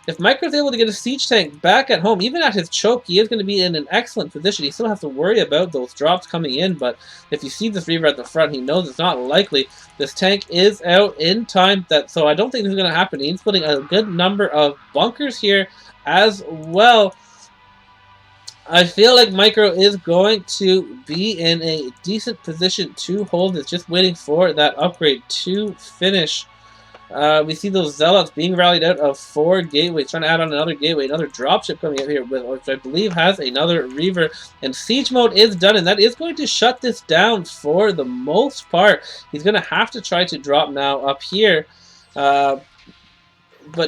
if Micro's able to get a Siege Tank back at home, even at his choke, he is going to be in an excellent position. He still has to worry about those drops coming in, but if you see this Reaver at the front, he knows it's not likely. This tank is out in time, so I don't think this is going to happen. He's putting a good number of bunkers here as well. I feel like Micro is going to be in a decent position to hold this, just waiting for that upgrade to finish. We see those Zealots being rallied out of 4 gateways, trying to add on another gateway, another dropship coming out here, which I believe has another Reaver. And siege mode is done, and that is going to shut this down for the most part. He's going to have to try to drop now up here. But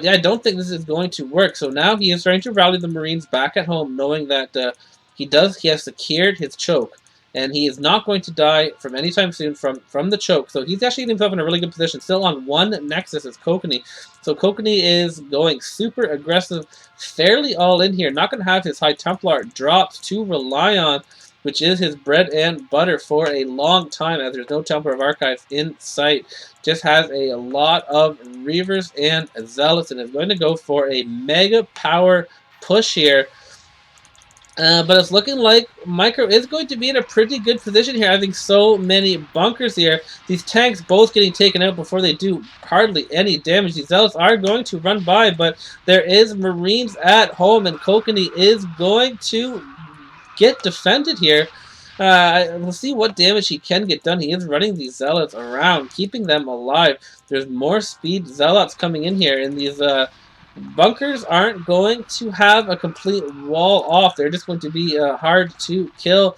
yeah, I don't think this is going to work. So now he is trying to rally the Marines back at home, knowing that he has secured his choke. and he is not going to die from anytime soon from the choke. So he's actually getting himself in a really good position. Still on one Nexus is Kokanee. So Kokanee is going super aggressive, fairly all in here. Not going to have his High Templar drops to rely on, which is his bread and butter for a long time, as there's no Templar of Archives in sight. Just has a lot of Reavers and Zealots, and is going to go for a mega power push here. But it's looking like Micro is going to be in a pretty good position here, having so many bunkers here. These tanks both getting taken out before they do hardly any damage. These Zealots are going to run by, but there is Marines at home, and Kokanee is going to get defended here. We'll see what damage he can get done. He is running these Zealots around, keeping them alive. There's more speed Zealots coming in here, and these bunkers aren't going to have a complete wall off. They're just going to be hard to kill.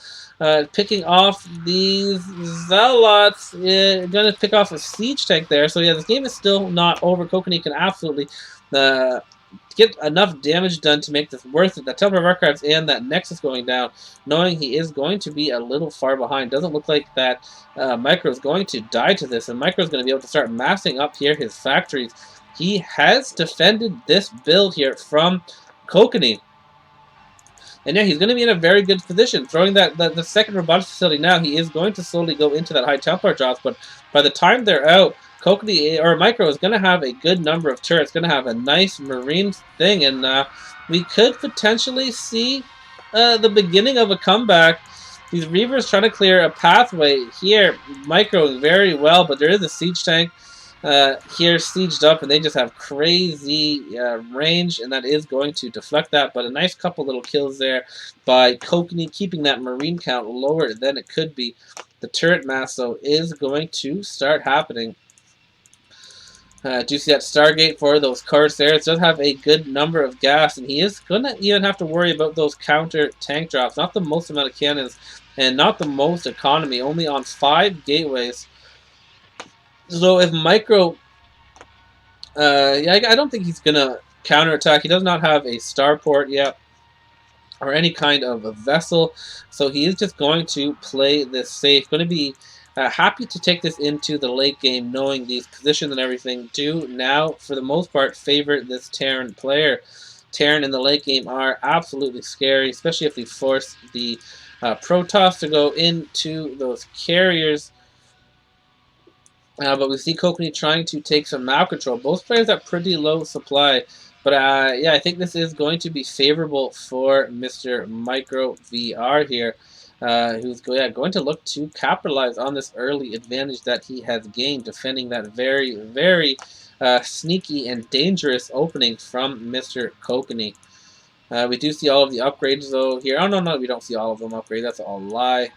Picking off these Zealots, going to pick off a siege tank there. So yeah, this game is still not over. Kokanee can absolutely get enough damage done to make this worth it. That Templar of Archives and that Nexus going down, knowing he is going to be a little far behind. Doesn't look like that Micro is going to die to this, and Micro is going to be able to start massing up here his factories. He has defended this build here from Kokanee. And yeah, he's going to be in a very good position. Throwing the second robotics facility now, he is going to slowly go into that High Templar drops, but by the time they're out, Kokanee, or Micro, is going to have a good number of turrets, going to have a nice Marine thing, and we could potentially see the beginning of a comeback. These Reavers trying to clear a pathway here. Micro very well, but there is a siege tank here sieged up, and they just have crazy range, and that is going to deflect that. But a nice couple little kills there by Kokanee, keeping that Marine count lower than it could be. The turret mass, though, is going to start happening. Do you see that Stargate for those Corsairs? Does have a good number of gas, and he is going to even have to worry about those counter tank drops. Not the most amount of cannons, and not the most economy, only on 5 gateways. So if Micro, yeah, I don't think he's going to counterattack. He does not have a starport yet, or any kind of a vessel, so he is just going to play this safe. Going to be happy to take this into the late game, knowing these positions and everything do now, for the most part, favor this Terran player. Terran in the late game are absolutely scary, especially if we force the Protoss to go into those carriers. But we see Kokanee trying to take some map control. Both players have pretty low supply. But yeah, I think this is going to be favorable for Mr. Micro VR here. Who's going to look to capitalize on this early advantage that he has gained, defending that very, very sneaky and dangerous opening from Mr. Kokanee. We do see all of the upgrades, though, here. Oh, no, we don't see all of them upgrades. That's all a lie.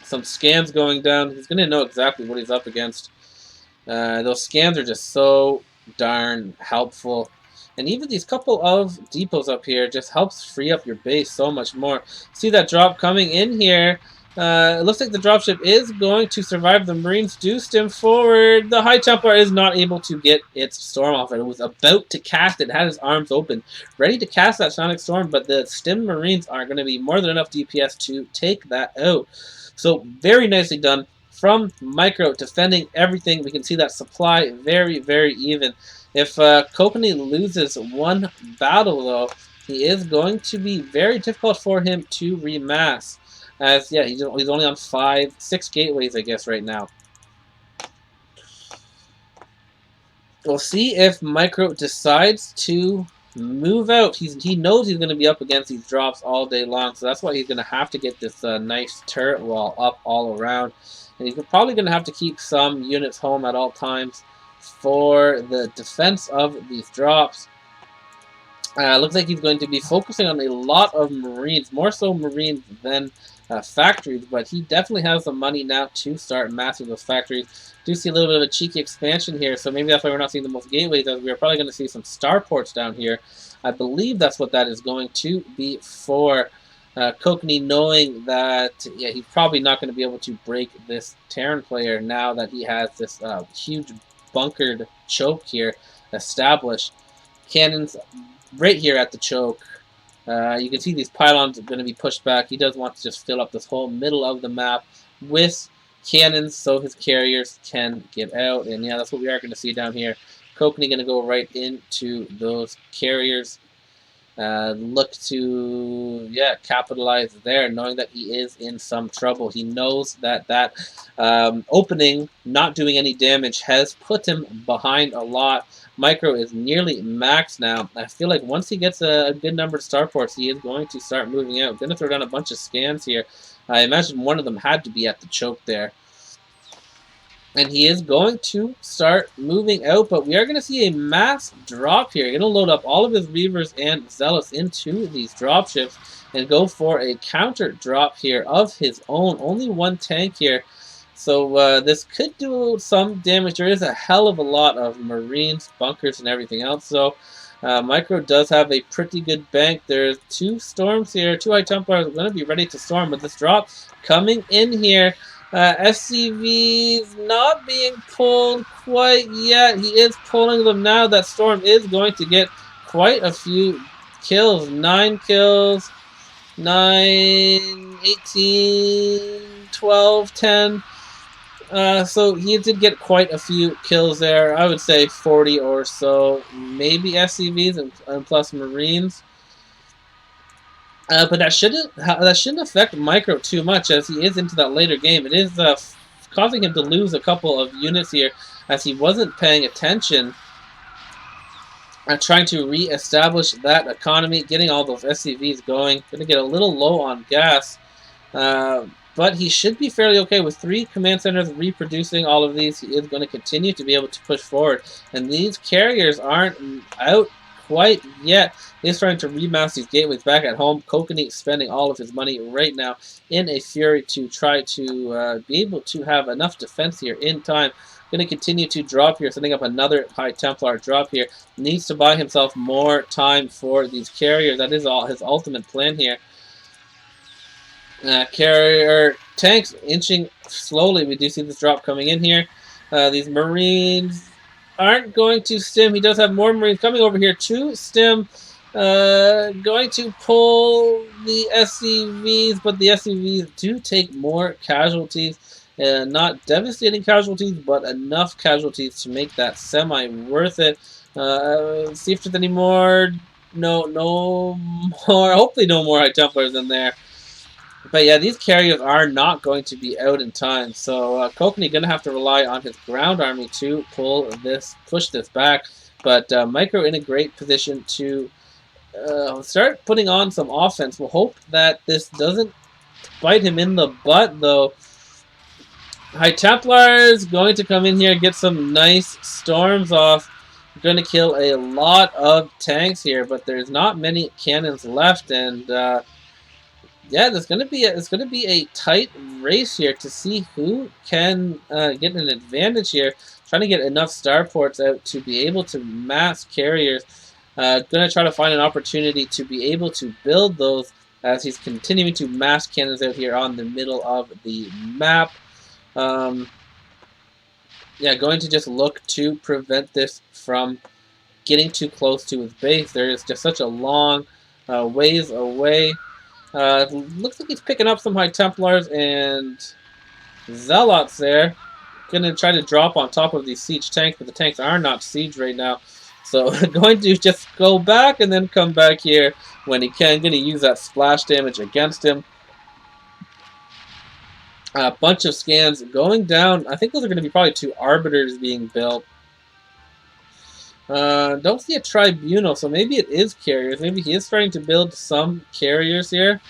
Some scans going down. He's going to know exactly what he's up against. Those scans are just so darn helpful. And even these couple of depots up here just helps free up your base so much more. See that drop coming in here. It looks like the dropship is going to survive. The Marines do stem forward. The High Templar is not able to get its storm off. It was about to cast it, had his arms open, ready to cast that Sonic Storm, but the stem Marines are going to be more than enough DPS to take that out. So very nicely done from Micro, defending everything. We can see that supply very, very even. If Kokanee loses one battle, though, he is going to be very difficult for him to remass. As, yeah, he's only on 6 gateways, I guess, right now. We'll see if Micro decides to move out. He knows he's going to be up against these drops all day long, so that's why he's going to have to get this nice turret wall up all around. And he's probably going to have to keep some units home at all times for the defense of these drops. Looks like he's going to be focusing on a lot of Marines, more so Marines than factories, but he definitely has the money now to start massing those factories. Do see a little bit of a cheeky expansion here, so maybe that's why we're not seeing the most gateways, as we're probably going to see some starports down here. I believe that's what that is going to be for Kokanee, knowing that, yeah, he's probably not going to be able to break this Terran player now that he has this huge bunkered choke here established. Cannons right here at the choke. You can see these pylons are going to be pushed back. He does want to just fill up this whole middle of the map with cannons so his carriers can get out. And yeah, that's what we are going to see down here. Kokanee going to go right into those carriers. Look to, yeah, capitalize there, knowing that he is in some trouble. He knows that that opening, not doing any damage, has put him behind a lot. Micro is nearly max now. I feel like once he gets a good number of starports, he is going to start moving out. Going to throw down a bunch of scans here. I imagine one of them had to be at the choke there. And he is going to start moving out, but we are going to see a mass drop here. Going to load up all of his Reavers and Zealots into these dropships and go for a counter drop here of his own. Only one tank here, so this could do some damage. There is a hell of a lot of Marines, bunkers, and everything else, so Micro does have a pretty good bank. There's 2 storms here, 2 High Templars are going to be ready to storm, but this drop coming in here. SCV's not being pulled quite yet. He is pulling them now. That storm is going to get quite a few kills. 9 kills. 9, 18, 12, 10. So he did get quite a few kills there. I would say 40 or so. Maybe SCVs and plus Marines. But that shouldn't affect Micro too much, as he is into that later game. It is causing him to lose a couple of units here, as he wasn't paying attention, trying to re-establish that economy, getting all those SCVs going. Going to get a little low on gas, but he should be fairly okay with 3 command centers reproducing all of these. He is going to continue to be able to push forward, and these carriers aren't out quite yet. He's trying to remass these gateways back at home. Kokanee spending all of his money right now in a fury to try to be able to have enough defense here in time. Going to continue to drop here, setting up another High Templar drop here. Needs to buy himself more time for these carriers. That is all his ultimate plan here. Carrier tanks inching slowly. We do see this drop coming in here. These Marines aren't going to stim. He does have more Marines coming over here to stim. Going to pull the SCVs, but the SCVs do take more casualties. Not devastating casualties, but enough casualties to make that semi worth it. See if there's any more. No more. Hopefully no more High Templars in there. But yeah, these carriers are not going to be out in time. So Kokanee going to have to rely on his ground army to push this back. But Micro in a great position to start putting on some offense. We'll hope that this doesn't bite him in the butt, though. High Templars going to come in here, get some nice storms off. Going to kill a lot of tanks here, but there's not many cannons left, and yeah, it's going to be a tight race here to see who can get an advantage here. Trying to get enough starports out to be able to mass carriers. Going to try to find an opportunity to be able to build those as he's continuing to mass cannons out here on the middle of the map. Yeah, going to just look to prevent this from getting too close to his base. There is just such a long ways away. Looks like he's picking up some High Templars and Zealots there. Gonna try to drop on top of these siege tanks, but the tanks are not siege right now. So going to just go back and then come back here when he can. Gonna use that splash damage against him. A bunch of scans going down. I think those are going to be probably 2 arbiters being built. Don't see a tribunal, so maybe it is carriers. Maybe he is trying to build some carriers here.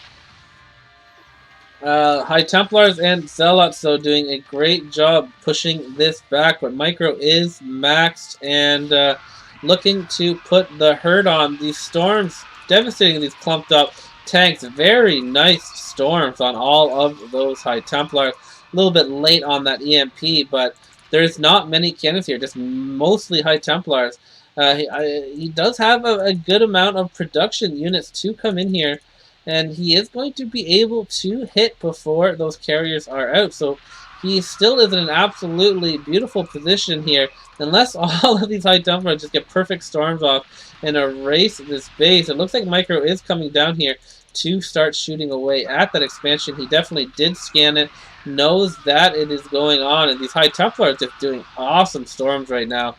High Templars and Zealots, so doing a great job pushing this back, but Micro is maxed and looking to put the hurt on. These storms devastating these clumped up tanks. Very nice storms on all of those High Templars. A little bit late on that EMP, but there's not many cannons here, just mostly High Templars. He does have a good amount of production units to come in here, and he is going to be able to hit before those carriers are out. So he still is in an absolutely beautiful position here. Unless all of these high Templars just get perfect storms off and erase this base, it looks like Micro is coming down here to start shooting away at that expansion. He definitely did scan it, knows that it is going on, and these high Templars are just doing awesome storms right now,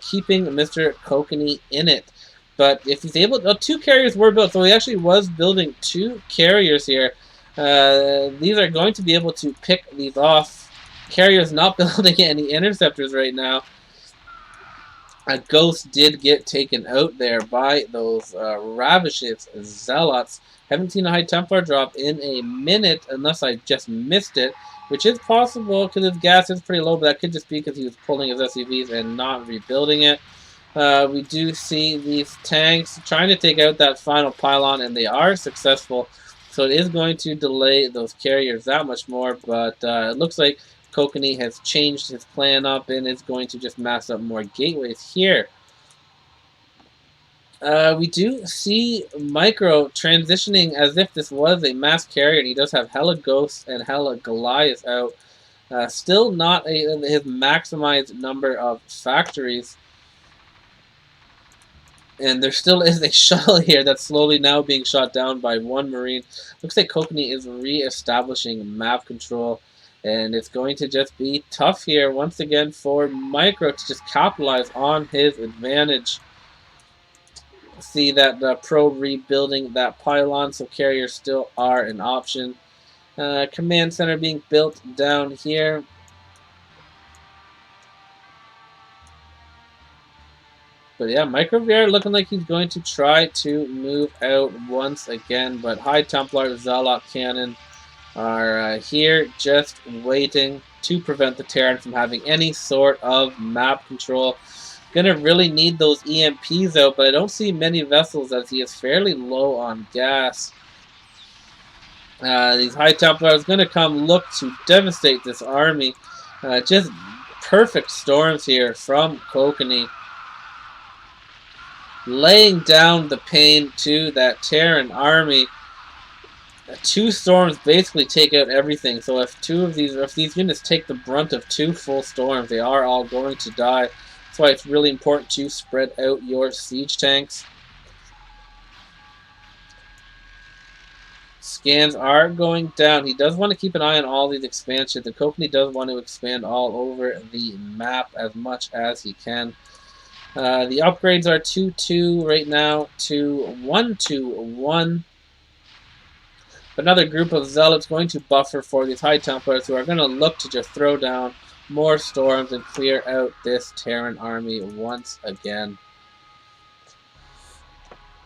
keeping Mr. Kokanee in it. But if he's able, two carriers were built, so he actually was building two carriers here. These are going to be able to pick these off. Carrier's not building any interceptors right now. A ghost did get taken out there by those ravishes zealots. Haven't seen a high Templar drop in a minute unless I just missed it, which is possible because his gas is pretty low, but that could just be because he was pulling his SUVs and not rebuilding it. We do see these tanks trying to take out that final pylon, and they are successful. So it is going to delay those carriers that much more, but it looks like Kokanee has changed his plan up and is going to just mass up more gateways here. We do see Micro transitioning as if this was a mass carrier, and he does have hella Ghosts and hella Goliaths out. Still not his maximized number of factories. And there still is a shuttle here that's slowly now being shot down by one Marine. Looks like Kokanee is re-establishing map control. And it's going to just be tough here once again for Micro to just capitalize on his advantage. See that Pro rebuilding that pylon, so carriers still are an option. Command center being built down here. But yeah, Micro VR looking like he's going to try to move out once again. But High Templar, Zealot Cannon are here just waiting to prevent the Terran from having any sort of map control. Gonna really need those EMPs out, but I don't see many vessels as he is fairly low on gas. These High Templars gonna come look to devastate this army. Just perfect storms here from Kokanee, laying down the pain to that Terran army. Two storms basically take out everything. So if these units take the brunt of two full storms, they are all going to die. That's why it's really important to spread out your siege tanks. Scans are going down. He does want to keep an eye on all these expansions. The Kokanee does want to expand all over the map as much as he can. The upgrades are 2-2 right now to 1-1. Another group of zealots going to buffer for these High Templars who are going to look to just throw down more storms and clear out this Terran army once again.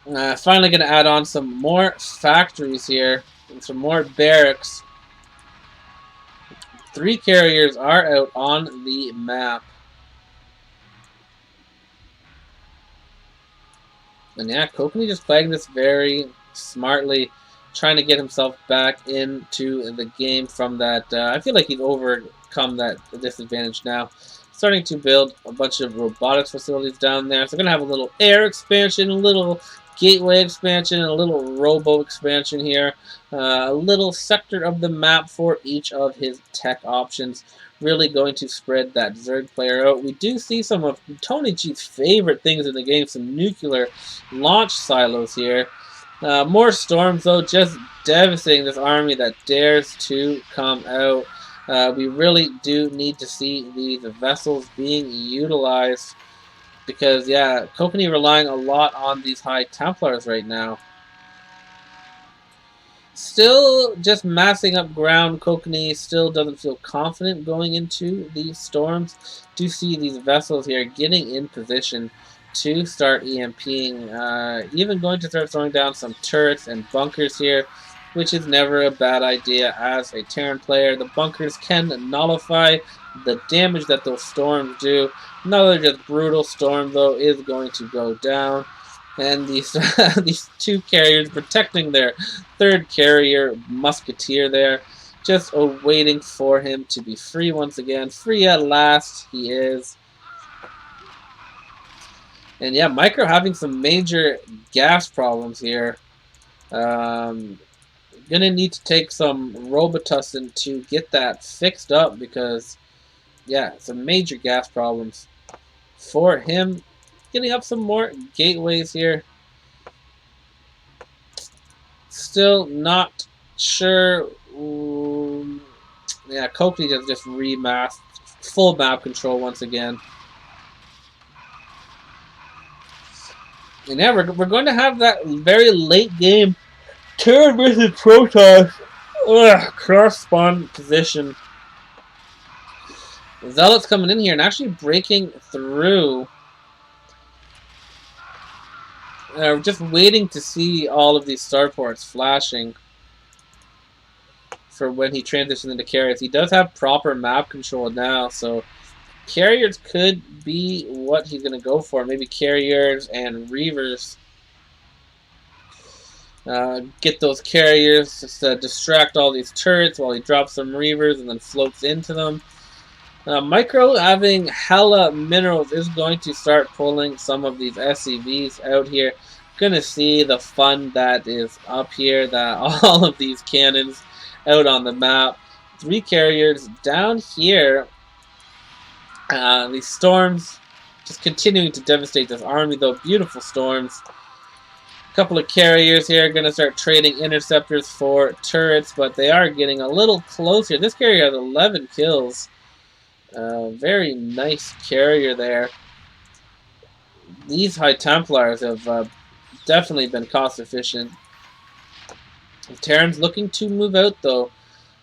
Finally going to add on some more factories here and some more barracks. 3 carriers are out on the map. And yeah, Kokanee just playing this very smartly, trying to get himself back into the game from that. I feel like he's overcome that disadvantage now. Starting to build a bunch of robotics facilities down there. So we're going to have a little air expansion, a little gateway expansion, and a little robo expansion here. A little sector of the map for each of his tech options. Really going to spread that Zerg player out. We do see some of TonyG's favorite things in the game, some nuclear launch silos here. More storms, though, just devastating this army that dares to come out. We really do need to see these vessels being utilized because, yeah, Kokanee relying a lot on these High Templars right now. Still just massing up ground. Kokanee still doesn't feel confident going into these storms. Do see these vessels here getting in position to start EMPing. Even going to start throwing down some turrets and bunkers here, which is never a bad idea as a Terran player. The bunkers can nullify the damage that those storms do. Another just brutal storm, though, is going to go down. And these these 2 carriers protecting their 3rd carrier, Musketeer there, just waiting for him to be free once again. Free at last, he is. And yeah, Micro having some major gas problems here. Gonna need to take some Robitussin to get that fixed up because, yeah, some major gas problems for him. Getting up some more gateways here. Still not sure. Yeah, Kokanee just remasked. Full map control once again. And yeah, we're going to have that very late game turn versus Protoss. Cross spawn position. Zealot's coming in here and actually breaking through. Just waiting to see all of these starports flashing for when he transitions into carriers. He does have proper map control now, so carriers could be what he's going to go for. Maybe carriers and reavers. Get those carriers just to distract all these turrets while he drops some reavers and then floats into them. Micro having hella minerals is going to start pulling some of these SCVs out here. Gonna see the fun that is up here, that all of these cannons out on the map. 3 carriers down here. These storms just continuing to devastate this army, though. Beautiful storms. A couple of carriers here going to start trading interceptors for turrets, but they are getting a little closer. This carrier has 11 kills. Very nice carrier there. These High Templars have definitely been cost efficient. Terran's looking to move out, though.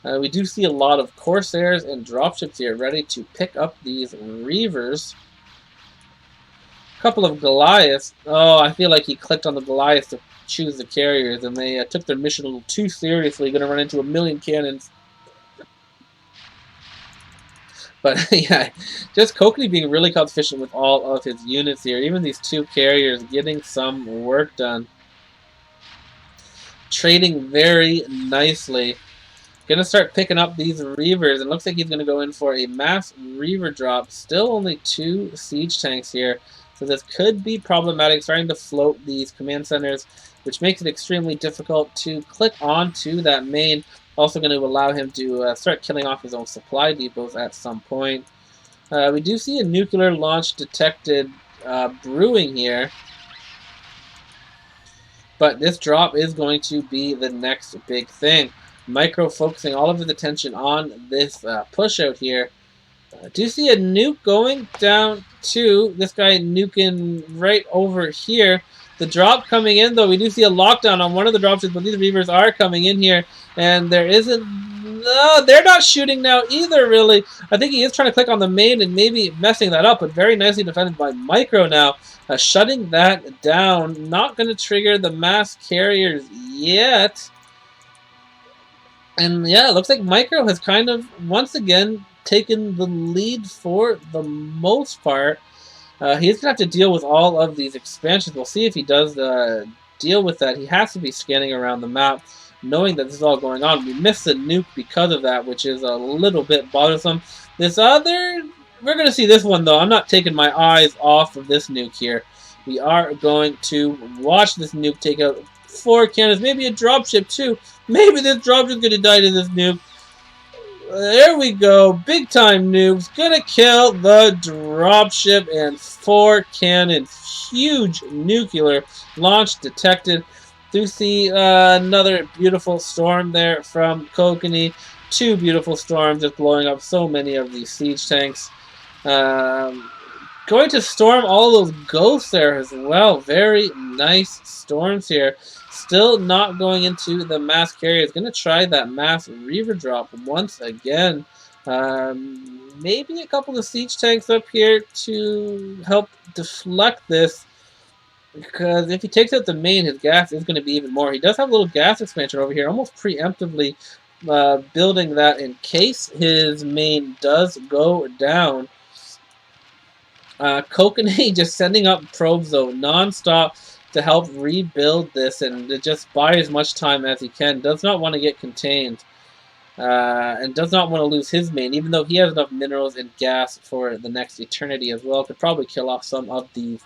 We do see a lot of Corsairs and dropships here ready to pick up these Reavers. A couple of Goliaths. Oh, I feel like he clicked on the Goliaths to choose the carriers, and they took their mission a little too seriously. Going to run into a million cannons. But yeah, just Kokanee being really cost efficient with all of his units here. Even these 2 carriers getting some work done. Trading very nicely. Gonna start picking up these Reavers, and looks like he's gonna go in for a mass Reaver drop. Still only 2 siege tanks here, so this could be problematic. Starting to float these command centers, which makes it extremely difficult to click onto that main. Also going to allow him to start killing off his own supply depots at some point. We do see a nuclear launch detected brewing here. But this drop is going to be the next big thing. Micro focusing all of his attention on this push out here. Do see a nuke going down to this guy nuking right over here. The drop coming in, though, we do see a lockdown on one of the dropships, but these Reavers are coming in here, and there isn't... No, they're not shooting now either, really. I think he is trying to click on the main and maybe messing that up, but very nicely defended by Micro now. Shutting that down. Not going to trigger the mass carriers yet. And yeah, it looks like Micro has kind of, once again, taken the lead for the most part. He's going to have to deal with all of these expansions. We'll see if he does deal with that. He has to be scanning around the map, knowing that this is all going on. We missed the nuke because of that, which is a little bit bothersome. This other... We're going to see this one, though. I'm not taking my eyes off of this nuke here. We are going to watch this nuke take out 4 cannons, maybe a dropship, too. Maybe this dropship's going to die to this nuke. There we go. Big time nukes. Gonna kill the dropship and 4 cannons. Huge nuclear launch detected. Do see another beautiful storm there from Kokanee. 2 beautiful storms just blowing up so many of these siege tanks. Going to storm all those ghosts there as well. Very nice storms here. Still not going into the mass carriers. Going to try that mass Reaver drop once again. Maybe a couple of siege tanks up here to help deflect this. Because if he takes out the main, his gas is going to be even more. He does have a little gas expansion over here, almost preemptively building that in case his main does go down. Kokanee just sending up probes, though, non-stop to help rebuild this and to just buy as much time as he can. Does not want to get contained. And does not want to lose his main, even though he has enough minerals and gas for the next eternity as well. Could probably kill off some of these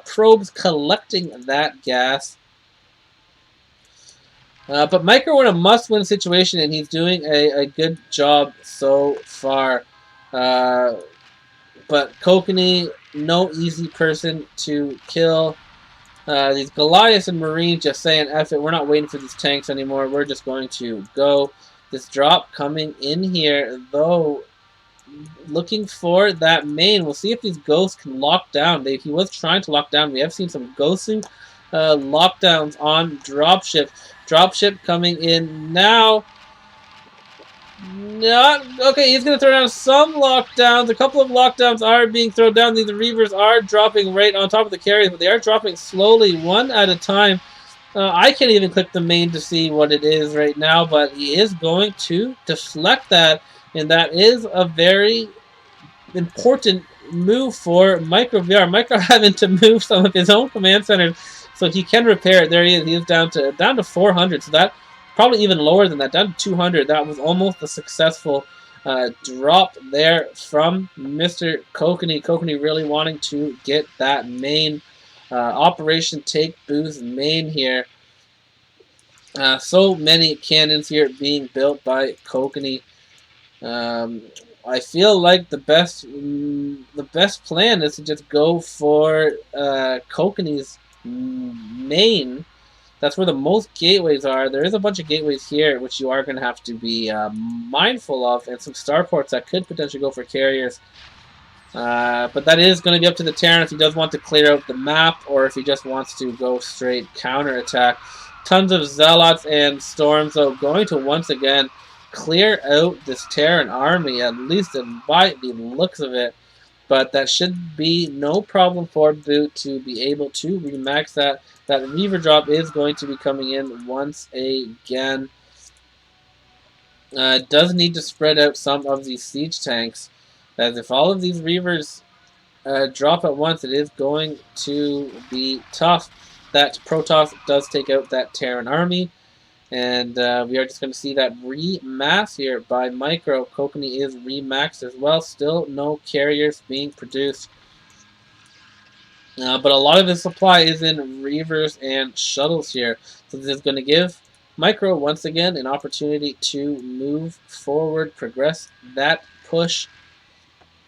probes collecting that gas. But Micro in a must-win situation, and he's doing a good job so far. But Kokanee, no easy person to kill. These Goliaths and Marines just saying, F it, we're not waiting for these tanks anymore. We're just going to go. This drop coming in here, though, looking for that main. We'll see if these ghosts can lock down. He was trying to lock down. We have seen some gosu lockdowns on dropship. Dropship coming in now. Not okay. He's gonna throw down some lockdowns. A couple of lockdowns are being thrown down. These reavers are dropping right on top of the carriers, but they are dropping slowly, one at a time. I can't even click the main to see what it is right now, but he is going to deflect that, and that is a very important move for Micro VR. Micro having to move some of his own command centers so he can repair it. There he is. He is down to 400. So that probably even lower than that, down to 200. That was almost a successful drop there from Mr. Kokanee. Kokanee really wanting to get that main Operation Take Boo's main here. So many cannons here being built by Kokanee. I feel like the best plan is to just go for Kokanee's main. That's where the most gateways are. There is a bunch of gateways here, which you are going to have to be mindful of, and some starports that could potentially go for carriers. But that is going to be up to the Terran if he does want to clear out the map, or if he just wants to go straight counterattack. Tons of Zealots and Storms, though, going to once again clear out this Terran army, at least by the looks of it. But that should be no problem for Boot to be able to remax that. That Reaver drop is going to be coming in once again. Does need to spread out some of these siege tanks, as if all of these Reavers drop at once, it is going to be tough. That Protoss does take out that Terran army. And we are just going to see that remass here by Micro. Kokanee is remaxed as well. Still no carriers being produced. But a lot of his supply is in Reavers and Shuttles here. So this is going to give Micro, once again, an opportunity to move forward, progress that push.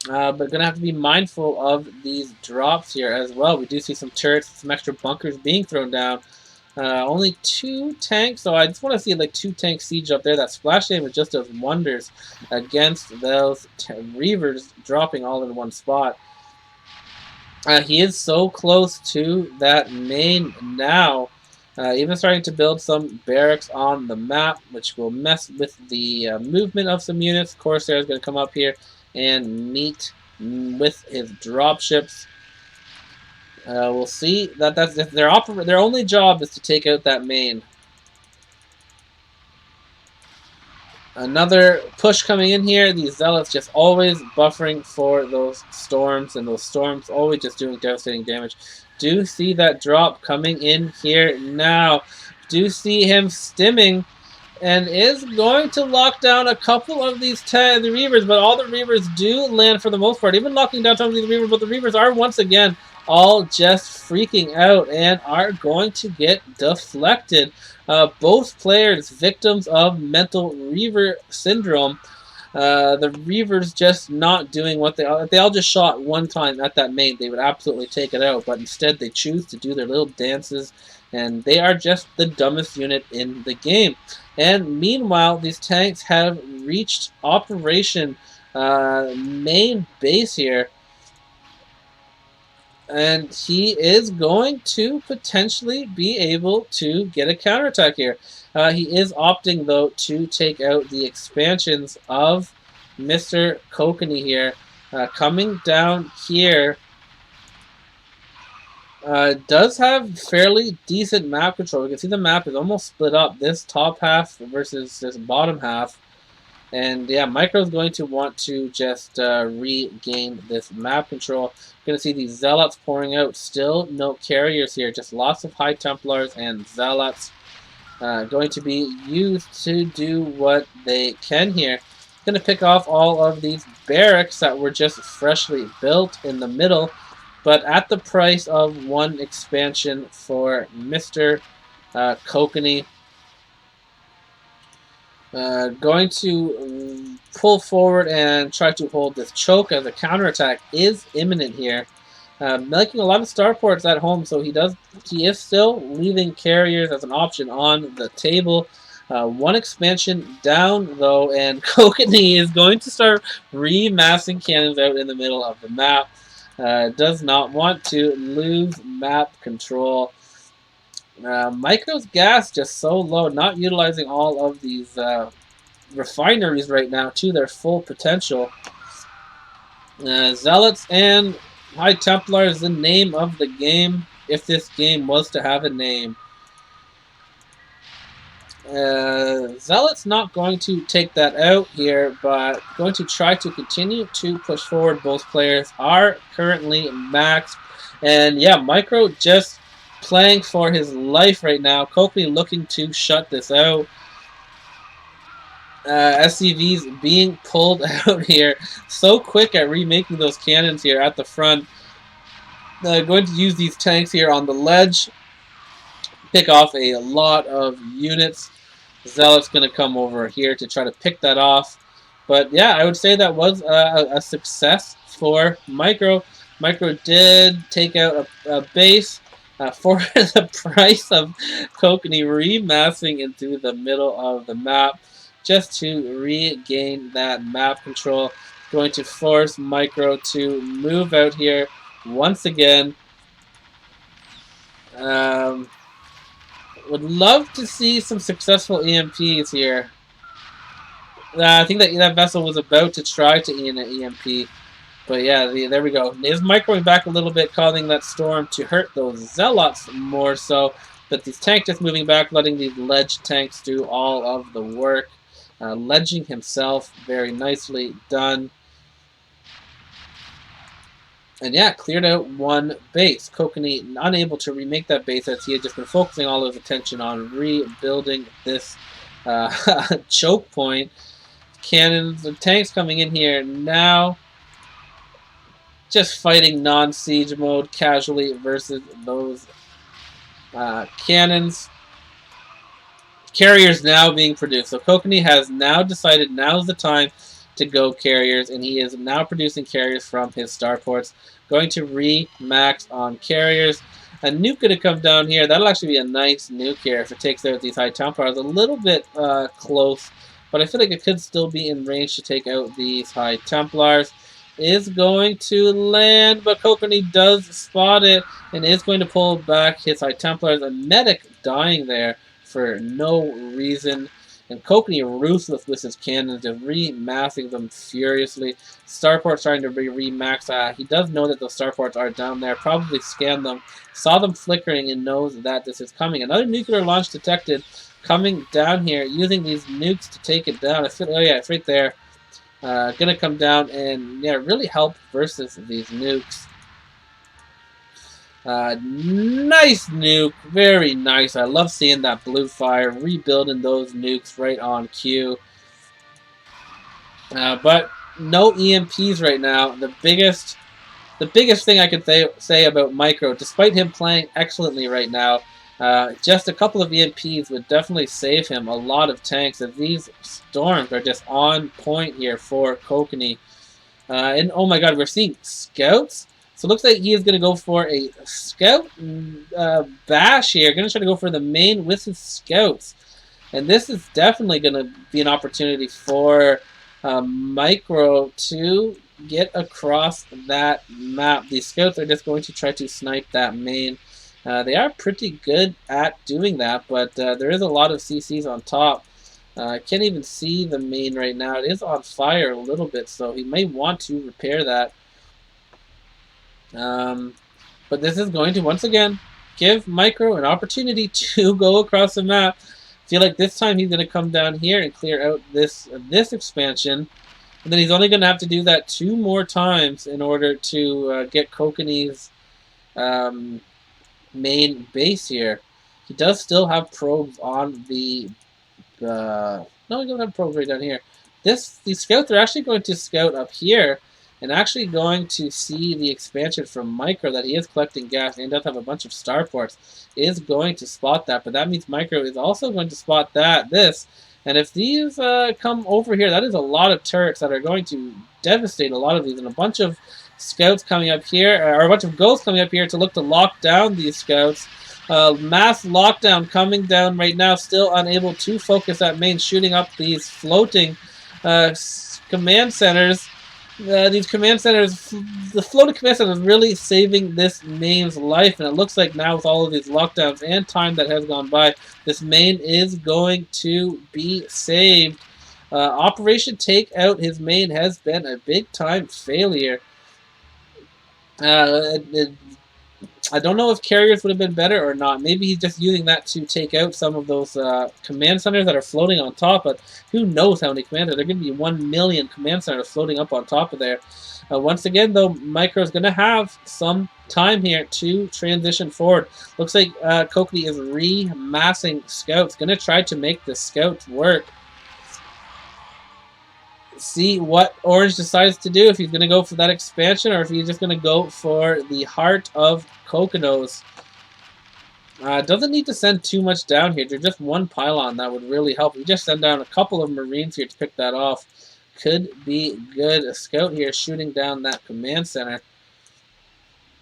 But going to have to be mindful of these drops here as well. We do see some turrets, some extra bunkers being thrown down. Only 2 tanks, so I just want to see like 2 tank siege up there. That splash damage just does wonders against those Reavers dropping all in one spot. He is so close to that main now. Even starting to build some barracks on the map, which will mess with the movement of some units. Corsair is going to come up here and meet with his dropships. We'll see that their only job is to take out that main. Another push coming in here. These Zealots just always buffering for those storms, and those storms always just doing devastating damage. Do see that drop coming in here now. Do see him stimming, and is going to lock down a couple of these the Reavers, but all the Reavers do land for the most part. Even locking down some of these Reavers, but the Reavers are once again all just freaking out and are going to get deflected. Both players victims of mental Reaver syndrome. The Reavers just not doing what they all just shot one time at that main, they would absolutely take it out, but instead they choose to do their little dances, and they are just the dumbest unit in the game. And meanwhile, these tanks have reached Operation main base here. And he is going to potentially be able to get a counterattack here. He is opting, though, to take out the expansions of Mr. Kokanee here. Coming down here, does have fairly decent map control. You can see the map is almost split up. This top half versus this bottom half. And yeah, Micro's going to want to just regain this map control. Going to see these Zealots pouring out. Still no carriers here. Just lots of High Templars and Zealots. Going to be used to do what they can here. Going to pick off all of these barracks that were just freshly built in the middle. But at the price of 1 expansion for Mr. Kokanee. Going to pull forward and try to hold this choke as a counterattack is imminent here. Making a lot of starports at home, so he is still leaving carriers as an option on the table. One expansion down though, and Kokanee is going to start remassing cannons out in the middle of the map. Does not want to lose map control. Micro's gas just so low, not utilizing all of these refineries right now to their full potential. Zealots and High Templars, the name of the game, if this game was to have a name. Zealots not going to take that out here, but going to try to continue to push forward. Both players are currently maxed. And yeah, Micro just playing for his life right now. Kokanee looking to shut this out. SCVs being pulled out here. So quick at remaking those cannons here at the front. Going to use these tanks here on the ledge. Pick off a lot of units. Zealot's going to come over here to try to pick that off. But yeah, I would say that was a success for Micro. Micro did take out a base for the price of Kokanee remassing into the middle of the map just to regain that map control. Going to force Micro to move out here once again. Would love to see some successful EMPs here. I think that vessel was about to try to eat an EMP. But yeah, there we go. Is microing back a little bit, causing that storm to hurt those Zealots more so. But these tanks just moving back, letting these ledge tanks do all of the work. Ledging himself, very nicely done. And yeah, cleared out one base. Kokanee unable to remake that base as he had just been focusing all of his attention on rebuilding this choke point. Cannons, the tanks coming in here now. Just fighting non-siege mode casually versus those cannons. Carriers now being produced. So Kokanee has now decided now's the time to go carriers, and he is now producing carriers from his starports. Going to re-max on carriers. A nuke going to come down here. That'll actually be a nice nuke here if it takes out these High Templars. A little bit close, but I feel like it could still be in range to take out these High Templars. Is going to land, but Kokanee does spot it and is going to pull back his High Templars. A medic dying there for no reason. And Kokanee ruthless with his cannons, just remassing them furiously. Starport's trying to be remaxed. He does know that those starports are down there. Probably scanned them, saw them flickering, and knows that this is coming. Another nuclear launch detected coming down here, using these nukes to take it down. Oh yeah, it's right there. Gonna come down and yeah, really help versus these nukes. Nice nuke, very nice. I love seeing that blue fire, rebuilding those nukes right on cue. But no EMPs right now. The biggest thing I could say about Micro, despite him playing excellently right now, just a couple of EMPs would definitely save him a lot of tanks, as these storms are just on point here for Kokanee. And oh my god, we're seeing scouts. So it looks like he is going to go for a scout bash here. Going to try to go for the main with his scouts. And this is definitely going to be an opportunity for Micro to get across that map. These scouts are just going to try to snipe that main. They are pretty good at doing that, but there is a lot of CCs on top. I can't even see the main right now. It is on fire a little bit, so he may want to repair that. But this is going to, once again, give Micro an opportunity to go across the map. I feel like this time he's going to come down here and clear out this expansion. And then he's only going to have to do that 2 more times in order to get Kokanee's main base here. He does still have probes on the... no, he doesn't have probes right down here. These scouts are actually going to scout up here and actually going to see the expansion from Micro that he is collecting gas and does have a bunch of starports. Is going to spot that, but that means Micro is also going to spot this, And if these come over here, that is a lot of turrets that are going to devastate a lot of these. And a bunch of scouts coming up here, or a bunch of ghosts coming up here to look to lock down these scouts. Mass lockdown coming down right now, still unable to focus at main, shooting up these floating command centers. These command centers, the floating command center is really saving this main's life, and it looks like now with all of these lockdowns and time that has gone by, this main is going to be saved. Operation Take Out his main has been a big time failure. I don't know if carriers would have been better or not. Maybe he's just using that to take out some of those command centers that are floating on top. But who knows how many command centers? There are going to be 1 million command centers floating up on top of there. Once again, though, Micro is going to have some time here to transition forward. Looks like Kokanee is remassing scouts. Going to try to make the scouts work. See what Orange decides to do, if he's going to go for that expansion or if he's just going to go for the Heart of Kokanees. Doesn't need to send too much down here. There's just 1 pylon that would really help. We just send down a couple of Marines here to pick that off. Could be good. A scout here shooting down that command center.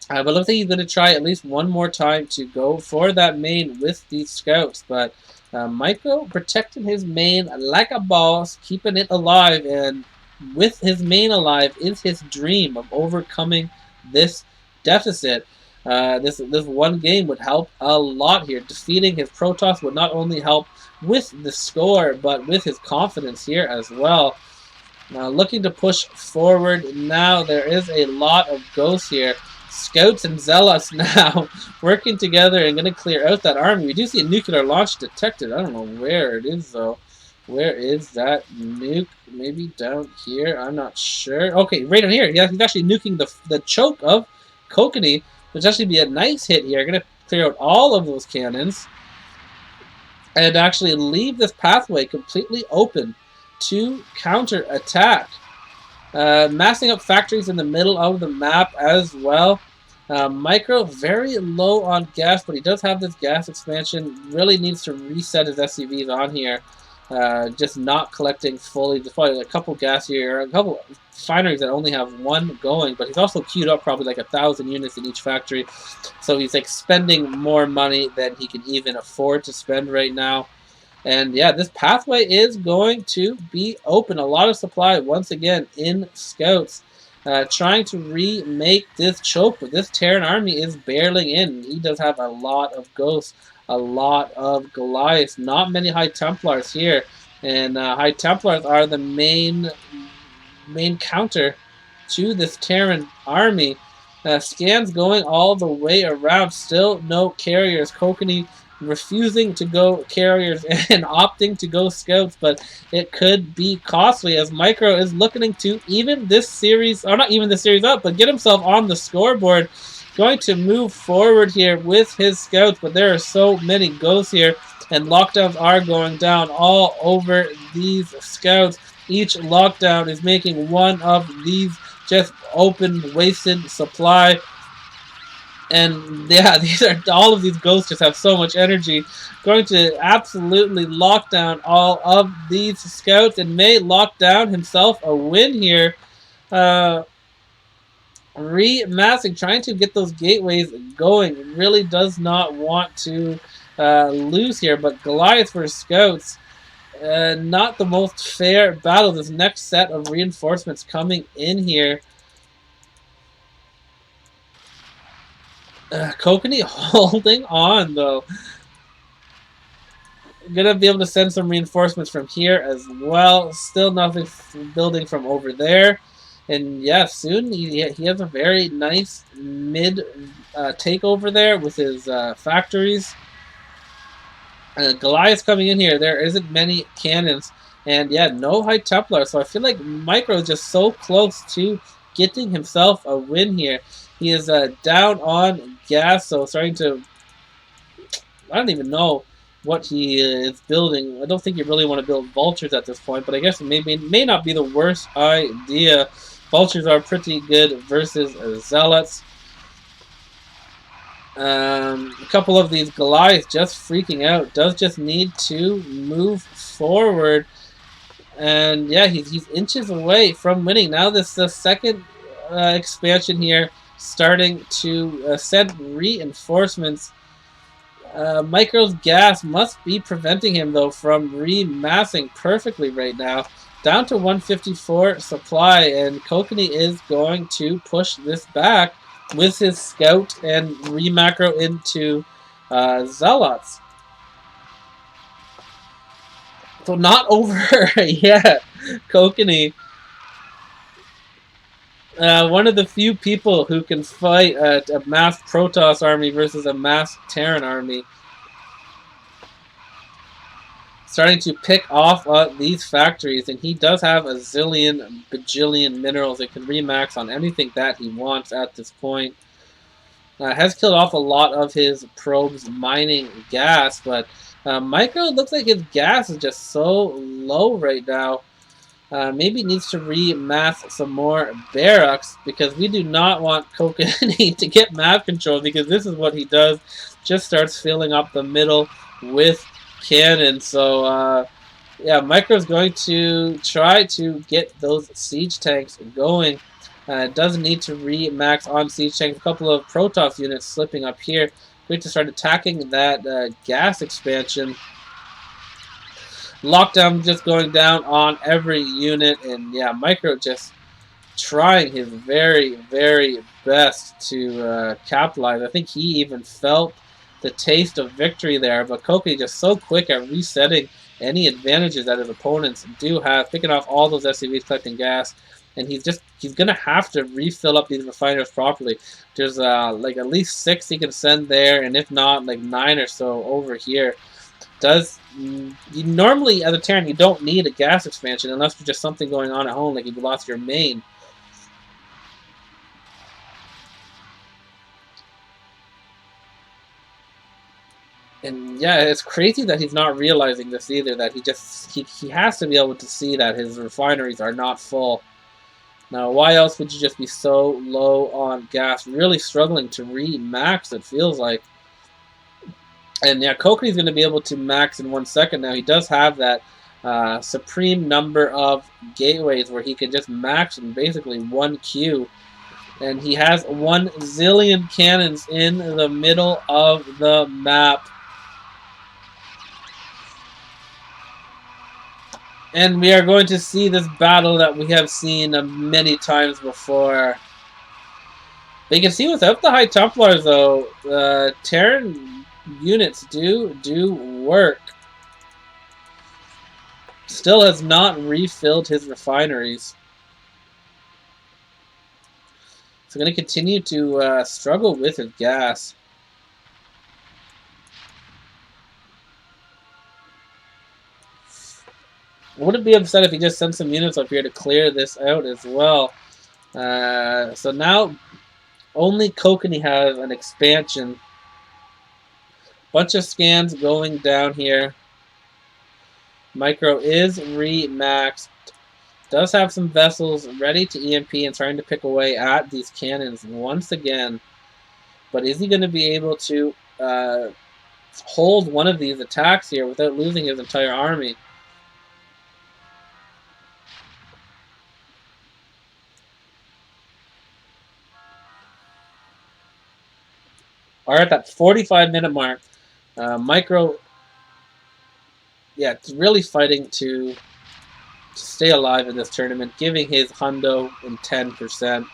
But looks like he's going to try at least 1 more time to go for that main with these scouts. But Micro protecting his main like a boss, keeping it alive, and with his main alive is his dream of overcoming this deficit. This 1 game would help a lot here. Defeating his Protoss would not only help with the score, but with his confidence here as well. Now looking to push forward now. There is a lot of ghosts here. Scouts and Zealots now working together and going to clear out that army. We do see a nuclear launch detected. I don't know where it is, though. Where is that nuke? Maybe down here? I'm not sure. Okay, right on here. Yeah, he's actually nuking the choke of Kokanee, which actually be a nice hit here. Going to clear out all of those cannons and actually leave this pathway completely open to counter-attack. Massing up factories in the middle of the map as well. Micro very low on gas, but he does have this gas expansion. Really needs to reset his SCVs on here. Just not collecting fully. There's probably a couple gas here, a couple fineries that only have 1 going, but he's also queued up probably like 1,000 units in each factory. So he's like spending more money than he can even afford to spend right now. And yeah, this pathway is going to be open. A lot of supply once again in scouts. Trying to remake this choke, but this Terran army is barreling in. He does have a lot of ghosts, a lot of Goliaths, not many High Templars here. And High Templars are the main counter to this Terran army. Scans going all the way around. Still no carriers. Kokanee refusing to go carriers and opting to go scouts, but it could be costly as Micro is looking to even this series, or not even the series up, but get himself on the scoreboard. Going to move forward here with his scouts, but there are so many ghosts here, and lockdowns are going down all over these scouts. Each lockdown is making one of these just open, wasted supply. And yeah, all of these ghosts just have so much energy. Going to absolutely lock down all of these scouts and may lock down himself a win here. Remassing, trying to get those gateways going. Really does not want to lose here. But Goliath versus scouts, not the most fair battle. This next set of reinforcements coming in here. Kokanee holding on, though. Gonna be able to send some reinforcements from here as well. Still nothing building from over there. And yeah, soon he has a very nice mid takeover there with his factories. Goliath's coming in here. There isn't many cannons. And yeah, no High Templar. So I feel like Micro is just so close to getting himself a win here. He is down on gas, so starting to... I don't even know what he is building. I don't think you really want to build vultures at this point, but I guess it may not be the worst idea. Vultures are pretty good versus zealots. A couple of these Goliaths just freaking out. Does just need to move forward. And yeah, he's inches away from winning. Now this the second expansion here, starting to send reinforcements. Micro's gas must be preventing him, though, from remassing perfectly right now. Down to 154 supply, and Kokanee is going to push this back with his scout and remacro into Zealots. So not over yet. Kokanee, one of the few people who can fight a masked Protoss army versus a masked Terran army. Starting to pick off these factories, and he does have a zillion, bajillion minerals that can remax on anything that he wants at this point. Has killed off a lot of his probes mining gas, but Micro looks like his gas is just so low right now. Maybe needs to remass some more barracks, because we do not want Kokanee to get map control, because this is what he does. Just starts filling up the middle with cannon. So yeah, Micro's going to try to get those siege tanks going. Doesn't need to re-max on siege tanks. A couple of Protoss units slipping up here. Going to start attacking that gas expansion. Lockdown just going down on every unit, and yeah, Micro just trying his very, very best to capitalize. I think he even felt the taste of victory there, but Kokanee just so quick at resetting any advantages that his opponents do have, picking off all those SCVs collecting gas, and he's gonna have to refill up these refiners properly. There's like at least 6 he can send there, and if not, like 9 or so over here. You normally, as a Terran, you don't need a gas expansion unless there's just something going on at home, like you lost your main. And yeah, it's crazy that he's not realizing this either, that he has to be able to see that his refineries are not full. Now, why else would you just be so low on gas? Really struggling to re-max, it feels like. And yeah, Kokanee's going to be able to max in 1 second now. He does have that supreme number of gateways where he can just max in basically 1 queue. And he has 1 zillion cannons in the middle of the map. And we are going to see this battle that we have seen many times before. But you can see without the High Templars, though, Terran units do work. Still has not refilled his refineries. So going to continue to struggle with his gas. I wouldn't be upset if he just sent some units up here to clear this out as well. So now only Kokanee has an expansion. Bunch of scans going down here. Micro is re-maxed. Does have some vessels ready to EMP and trying to pick away at these cannons once again. But is he going to be able to hold one of these attacks here without losing his entire army? Are at that 45-minute mark. Micro, yeah, it's really fighting to stay alive in this tournament, giving his hundo in 10%.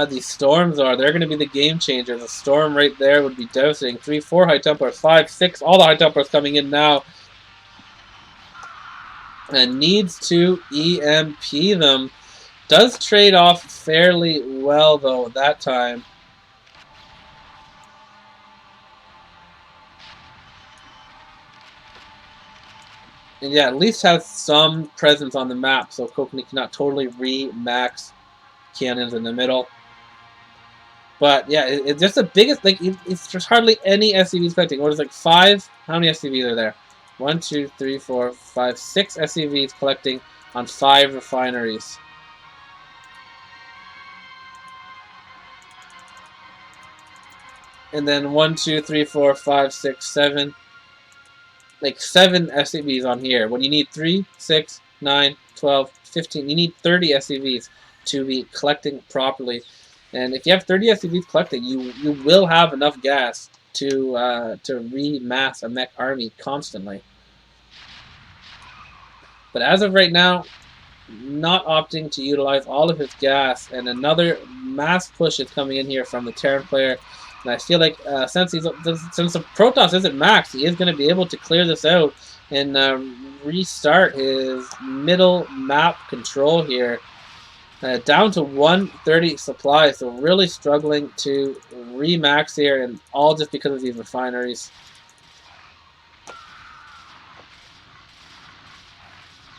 These storms they're going to be the game changers. A storm right there would be devastating. 3, 4 High Templars, 5, 6, all the High Templars coming in now. And needs to EMP them. Does trade off fairly well, though, that time. And yeah, at least has some presence on the map, so Kokanee cannot totally re-max cannons in the middle. But yeah, it's just the biggest, like, it's just hardly any SCVs collecting. What is like 5? How many SCVs are there? 1, 2, 3, 4, 5, 6 SCVs collecting on 5 refineries. And then 1, 2, 3, 4, 5, 6, 7. Like 7 SCVs on here. When you need 3, 6, 9, 12, 15. You need 30 SCVs to be collecting properly. And if you have 30 SCVs collecting, you will have enough gas to remass a mech army constantly. But as of right now, not opting to utilize all of his gas, and another mass push is coming in here from the Terran player. And I feel like since the Protoss isn't max, he is going to be able to clear this out and restart his middle map control here. Down to 130 supply, so really struggling to remax here, and all just because of these refineries.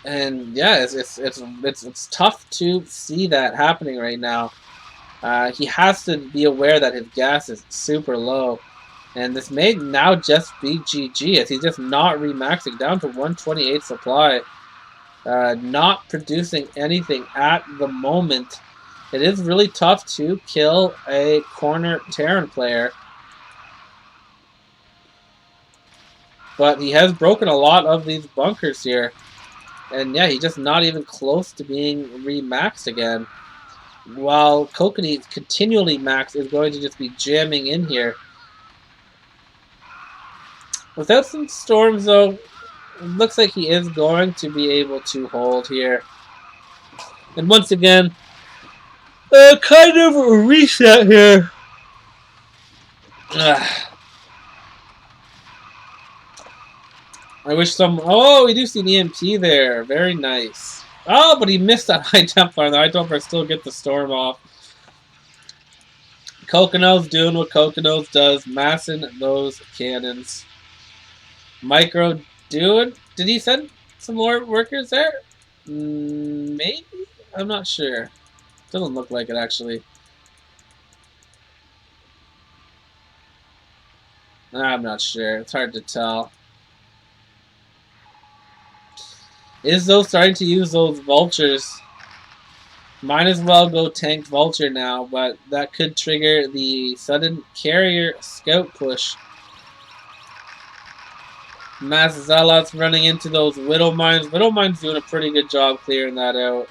And yeah, it's tough to see that happening right now. He has to be aware that his gas is super low, and this may now just be GG as he's just not remaxing, down to 128 supply. Not producing anything at the moment. It is really tough to kill a corner Terran player. But he has broken a lot of these bunkers here. And yeah, he's just not even close to being remaxed again. While Kokanee continually maxed is going to just be jamming in here. Without some storms though, it looks like he is going to be able to hold here. And once again, kind of a reset here. I wish some... Oh, we do see an EMP there. Very nice. Oh, but he missed that High Templar. The High Templar still get the storm off. Kokanee's doing what Kokanee does. Massing those cannons. Micro doing... Did he send some more workers there? Maybe? I'm not sure. Doesn't look like it, actually. I'm not sure. It's hard to tell. Is though starting to use those vultures. Might as well go tank vulture now, but that could trigger the sudden carrier scout push. Mass Zealots running into those Widow Mines. Widow Mines doing a pretty good job clearing that out.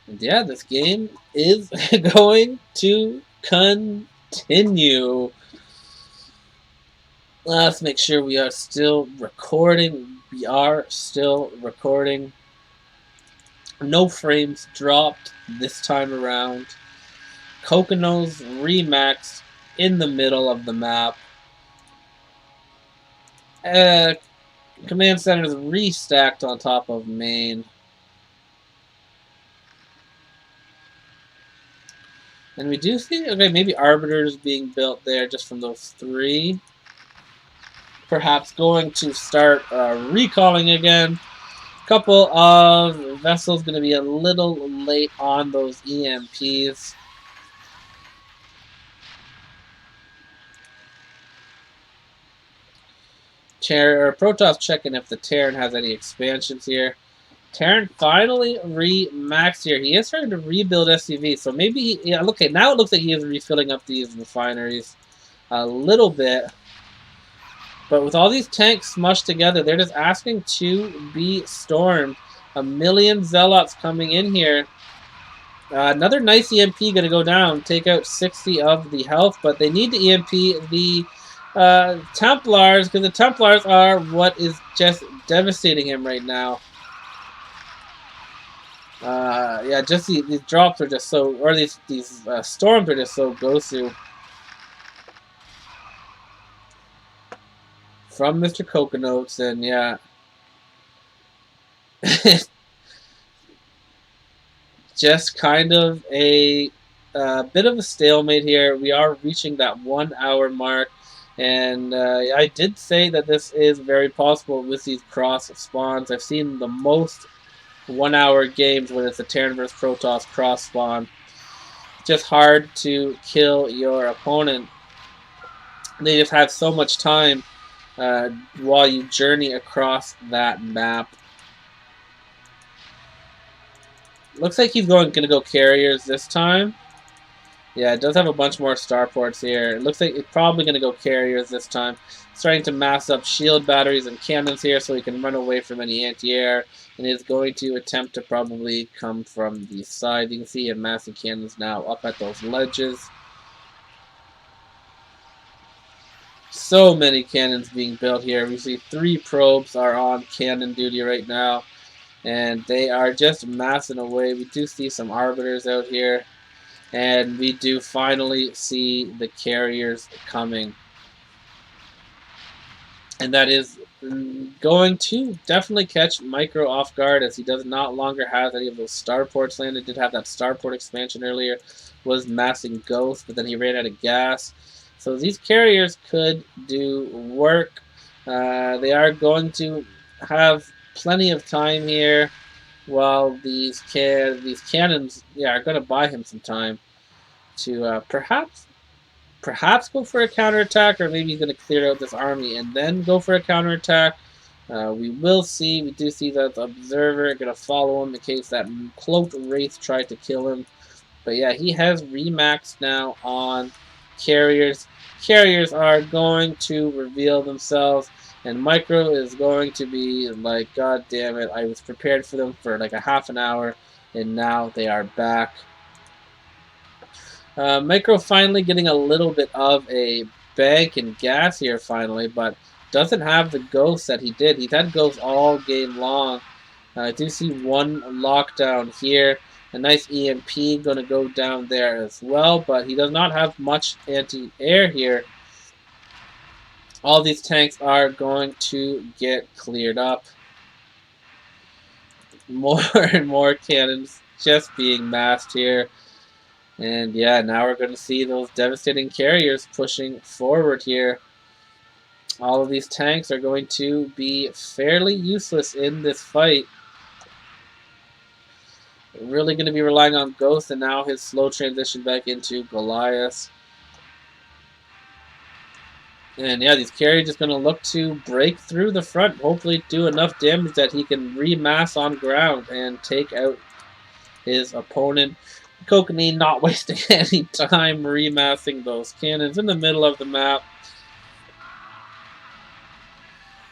And yeah, this game is going to continue. Let's make sure we are still recording. We are still recording. No frames dropped this time around. Kokanee's remaxed in the middle of the map. Command centers restacked on top of main. And we do see, okay, maybe arbiters being built there just from those 3. Perhaps going to start recalling again. Couple of vessels going to be a little late on those EMPs. Protoss checking if the Terran has any expansions here. Terran finally re-maxed here. He is starting to rebuild SCV, so maybe, yeah, okay, now it looks like he is refilling up these refineries a little bit. But with all these tanks smushed together, they're just asking to be stormed. 1 million Zealots coming in here. Another nice EMP going to go down, take out 60 of the health, but they need to EMP the Templars, because the Templars are what is just devastating him right now. Yeah, just these drops are just so, or these storms are just so gosu. From Mr. Kokanee, and yeah. Just kind of a bit of a stalemate here. We are reaching that 1 hour mark. And I did say that this is very possible with these cross spawns. I've seen the most 1 hour games when it's a Terran vs Protoss cross spawn. Just hard to kill your opponent. They just have so much time while you journey across that map. Looks like he's going to go carriers this time. Yeah, it does have a bunch more starports here. It looks like it's probably going to go carriers this time. Starting to mass up shield batteries and cannons here so he can run away from any anti-air. And is going to attempt to probably come from the side. You can see him massing cannons now up at those ledges. So many cannons being built here. We see 3 probes are on cannon duty right now. And they are just massing away. We do see some arbiters out here. And we do finally see the carriers coming. And that is going to definitely catch Micro off guard, as he does not longer have any of those starports landed. Did have that starport expansion earlier, was massing Ghost, but then he ran out of gas. So these carriers could do work. They are going to have plenty of time here, while these cannons, are going to buy him some time to perhaps go for a counterattack, or maybe he's going to clear out this army and then go for a counterattack. We will see. We do see that the Observer going to follow him in case that Cloaked Wraith tried to kill him. But yeah, he has remaxed now on carriers. Carriers are going to reveal themselves, and Micro is going to be like, God damn it, I was prepared for them for like a half an hour, and now they are back. Micro finally getting a little bit of a bank and gas here finally, but doesn't have the ghosts that he did. He's had ghosts all game long. I do see one lockdown here. A nice EMP going to go down there as well, but he does not have much anti-air here. All these tanks are going to get cleared up. More and more cannons just being massed here. And yeah, now we're going to see those devastating carriers pushing forward here. All of these tanks are going to be fairly useless in this fight. Really going to be relying on Ghost and now his slow transition back into Goliath. And yeah, these carriers just going to look to break through the front, hopefully do enough damage that he can remass on ground and take out his opponent. Kokanee not wasting any time remassing those cannons in the middle of the map.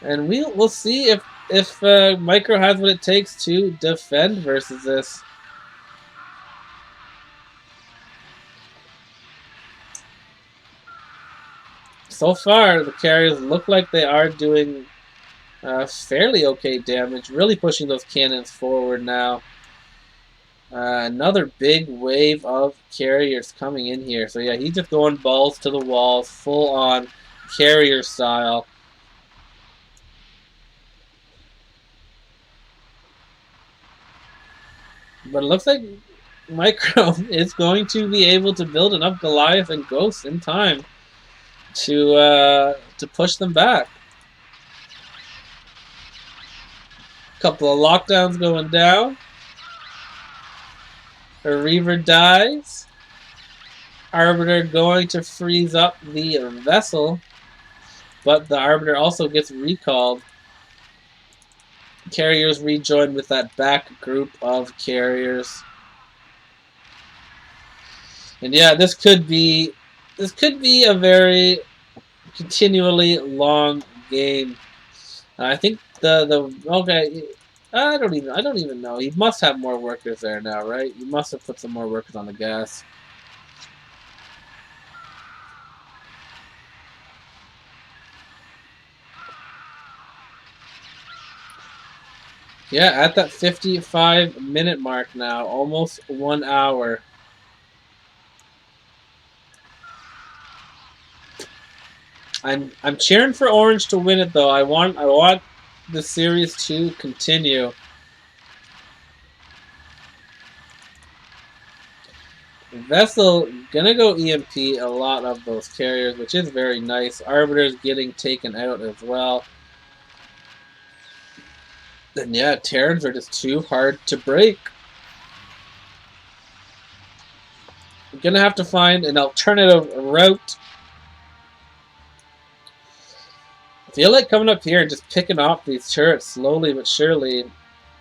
And we'll see if Micro has what it takes to defend versus this. So far, the carriers look like they are doing fairly okay damage, really pushing those cannons forward now. Another big wave of carriers coming in here. So yeah, he's just going balls to the walls, full on carrier style. But it looks like Micro is going to be able to build enough Goliath and Ghosts in time to push them back. Couple of lockdowns going down. A Reaver dies. Arbiter going to freeze up the vessel, but the Arbiter also gets recalled. Carriers rejoin with that back group of carriers. And yeah, this could be a very continually long game. I think okay. I don't even know. He must have more workers there now, right? He must have put some more workers on the gas. Yeah, at that 55-minute mark now, almost 1 hour. I'm cheering for Orange to win it though. I want the series to continue. Vessel gonna go EMP a lot of those carriers, which is very nice. Arbiters getting taken out as well. And yeah, Terrans are just too hard to break. I'm gonna have to find an alternative route. I feel like coming up here and just picking off these turrets slowly but surely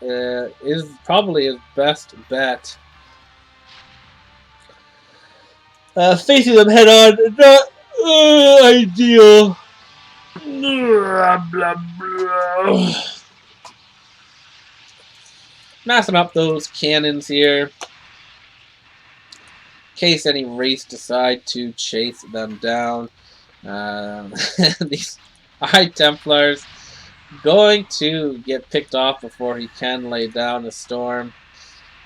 is probably his best bet. Facing them head on, not ideal. Blah, blah, blah. Massing up those cannons here, in case any race decide to chase them down. These High Templars going to get picked off before he can lay down a storm.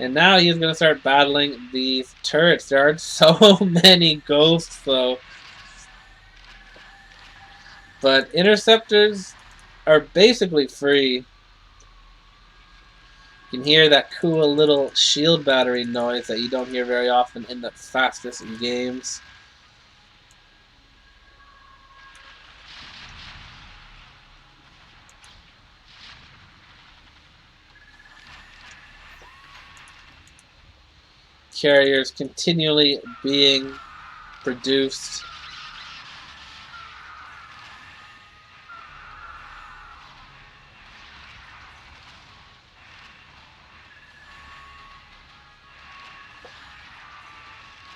And now he's going to start battling these turrets. There are so many ghosts, though. But interceptors are basically free. You can hear that cool little shield battery noise that you don't hear very often in the fastest games. Carriers continually being produced.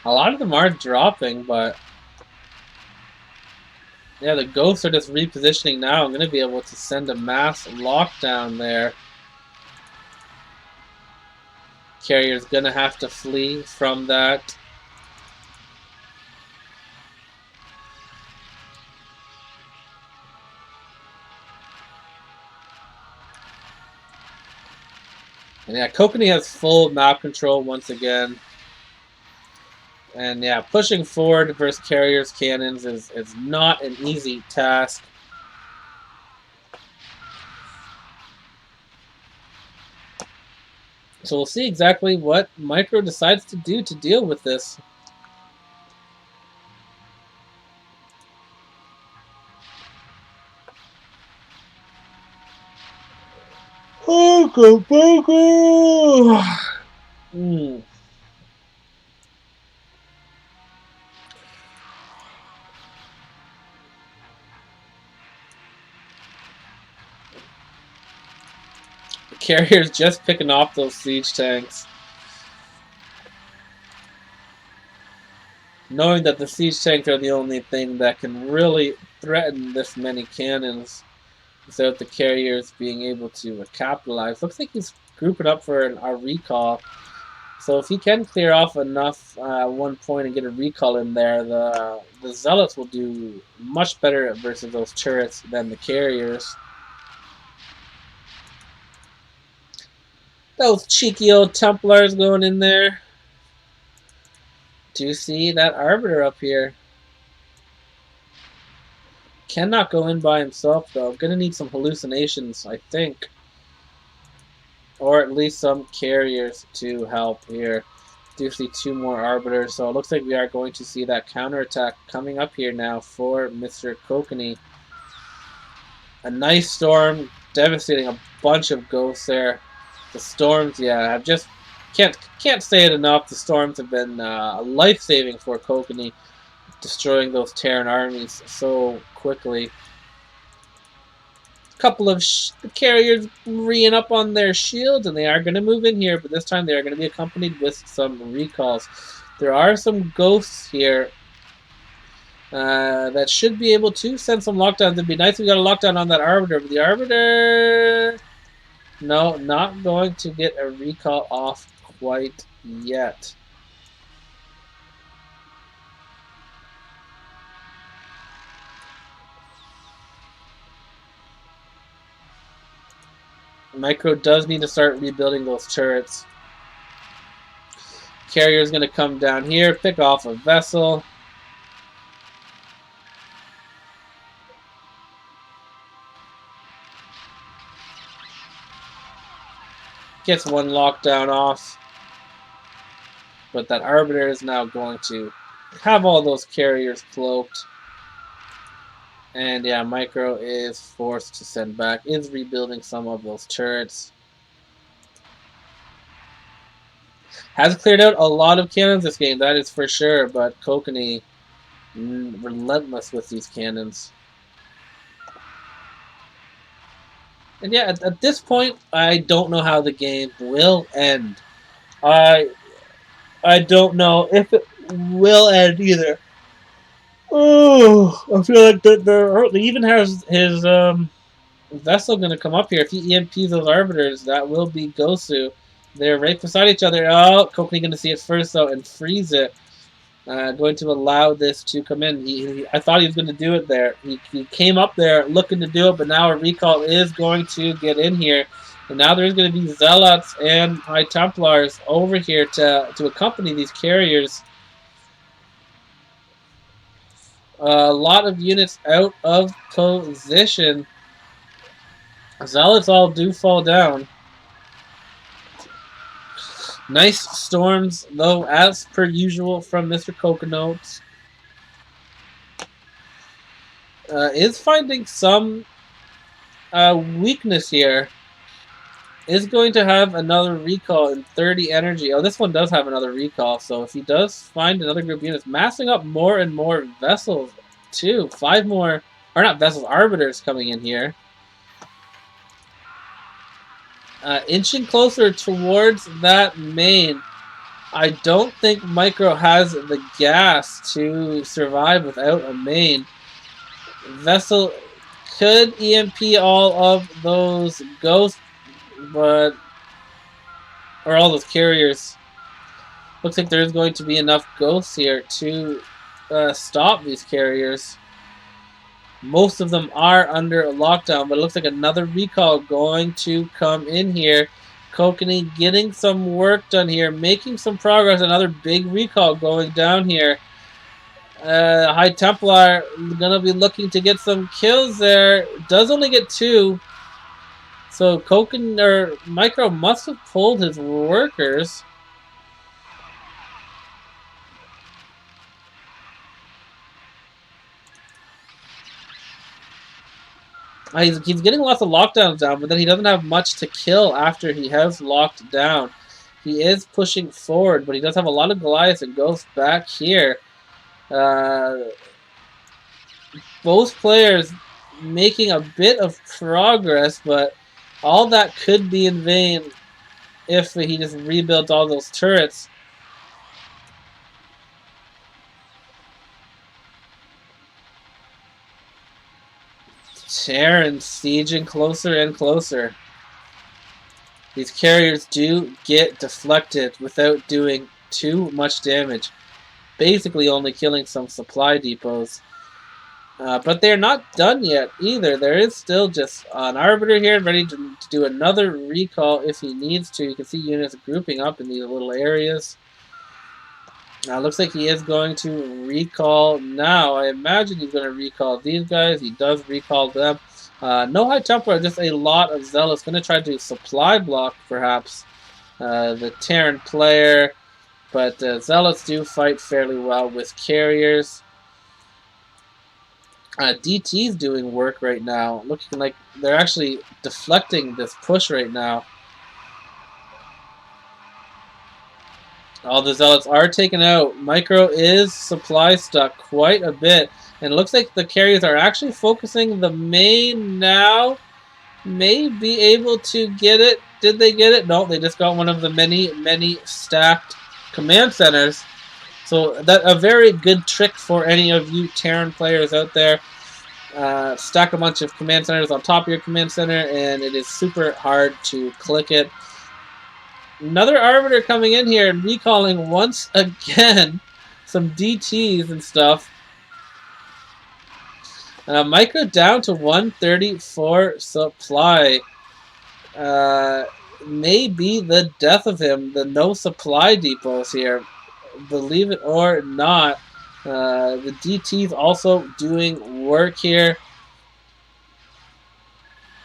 A lot of them are dropping, but yeah, the ghosts are just repositioning now. I'm going to be able to send a mass lockdown there. Carrier's going to have to flee from that. And yeah, Kokanee has full map control once again. And yeah, pushing forward versus Carrier's cannons is not an easy task. So we'll see exactly what Micro decides to do to deal with this. Mm. The Carrier's just picking off those siege tanks. Knowing that the siege tanks are the only thing that can really threaten this many cannons without the Carriers being able to capitalize. Looks like he's grouping up for a recall. So if he can clear off enough 1 point and get a recall in there, the Zealots will do much better versus those turrets than the Carriers. Those cheeky old Templars going in there. Do you see that Arbiter up here? Cannot go in by himself, though. I'm going to need some hallucinations, I think. Or at least some Carriers to help here. Do see 2 more Arbiters, so it looks like we are going to see that counterattack coming up here now for Mr. Kokanee. A nice storm, devastating a bunch of ghosts there. The storms, yeah, I've just can't say it enough. The storms have been life-saving for Kokanee, destroying those Terran armies so quickly. A couple of the Carriers reeing up on their shields, and they are going to move in here, but this time they are going to be accompanied with some recalls. There are some ghosts here that should be able to send some lockdowns. It'd be nice if we got a lockdown on that Arbiter, but the Arbiter... No, not going to get a recall off quite yet. Micro does need to start rebuilding those turrets. Carrier's going to come down here, pick off a vessel. Gets one lockdown off. But that Arbiter is now going to have all those Carriers cloaked. And yeah, Micro is forced to send back, is rebuilding some of those turrets. Has cleared out a lot of cannons this game, that is for sure, but Kokanee relentless with these cannons. And yeah, at this point, I don't know how the game will end. I I don't know if it will end either. Oh, I feel like he even has his vessel going to come up here. If he EMPs those arbiters, that will be Gosu. They're right beside each other. Oh, Kokanee going to see it first though and freeze it. Going to allow this to come in. I thought he was going to do it there. He came up there looking to do it, but now a recall is going to get in here. And now there's going to be Zealots and High Templars over here to accompany these carriers. A lot of units out of position. Zealots all do fall down. Nice storms, though, as per usual from Mr. Coconuts. Is finding some weakness here. Is going to have another recall in 30 energy. Oh, this one does have another recall, so if he does find another group of units, massing up more and more vessels, too. 5 more, or not vessels, arbiters coming in here. Inching closer towards that main. I don't think Micro has the gas to survive without a main. Vessel could EMP all of those ghosts, but or all those carriers. Looks like there's going to be enough ghosts here to stop these carriers. Most of them are under a lockdown, but it looks like another recall going to come in here. Kokanee getting some work done here, making some progress. Another big recall going down here. High Templar gonna be looking to get some kills there. Does only get 2. So Kokanee or Micro must have pulled his workers. He's getting lots of lockdowns down, but then he doesn't have much to kill after he has locked down. He is pushing forward, but he does have a lot of Goliaths and Ghosts back here. Both players making a bit of progress, but all that could be in vain if he just rebuilt all those turrets. Terran sieging closer and closer. These carriers do get deflected without doing too much damage. Basically only killing some supply depots. But they're not done yet either. There is still just an Arbiter here ready to do another recall if he needs to. You can see units grouping up in these little areas. Looks like he is going to recall now. I imagine he's going to recall these guys. He does recall them. No High Templar, just a lot of Zealots. Going to try to supply block, perhaps, the Terran player. But Zealots do fight fairly well with carriers. DT's doing work right now. Looking like they're actually deflecting this push right now. All the Zealots are taken out. Micro is supply stuck quite a bit. And it looks like the carriers are actually focusing the main now. May be able to get it. Did they get it? No, they just got one of the many stacked command centers. So that a very good trick for any of you Terran players out there. Stack a bunch of command centers on top of your command center, and it is super hard to click it. Another Arbiter coming in here and recalling once again some DTs and stuff. Micro down to 134 supply. May be the death of him. The no supply depots here. Believe it or not. The DT's also doing work here.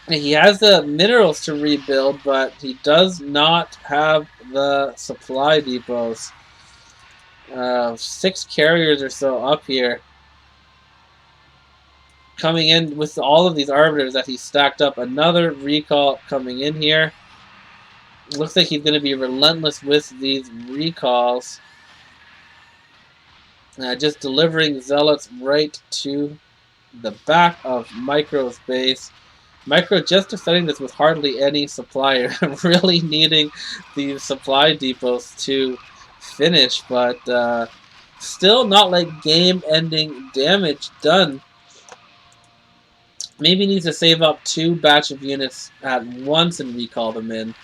He has the minerals to rebuild, but he does not have the supply depots. 6 carriers or so up here. Coming in with all of these arbiters that he stacked up. Another recall coming in here. Looks like he's going to be relentless with these recalls. Just delivering Zealots right to the back of Micro's base. Micro just deciding this with hardly any supply, really needing the supply depots to finish, but still not like game-ending damage done. Maybe needs to save up 2 batch of units at once and recall them in.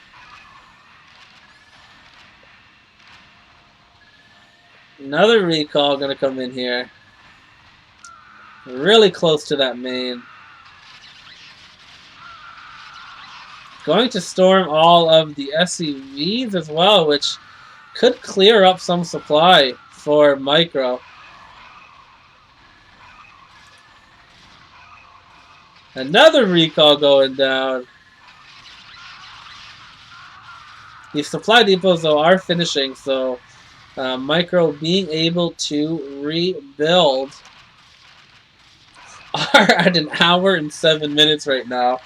Another recall gonna come in here. Really close to that main. Going to storm all of the SCVs as well, which could clear up some supply for Micro. Another recall going down. These supply depots, though, are finishing, so Micro being able to rebuild are at an hour and 7 minutes right now.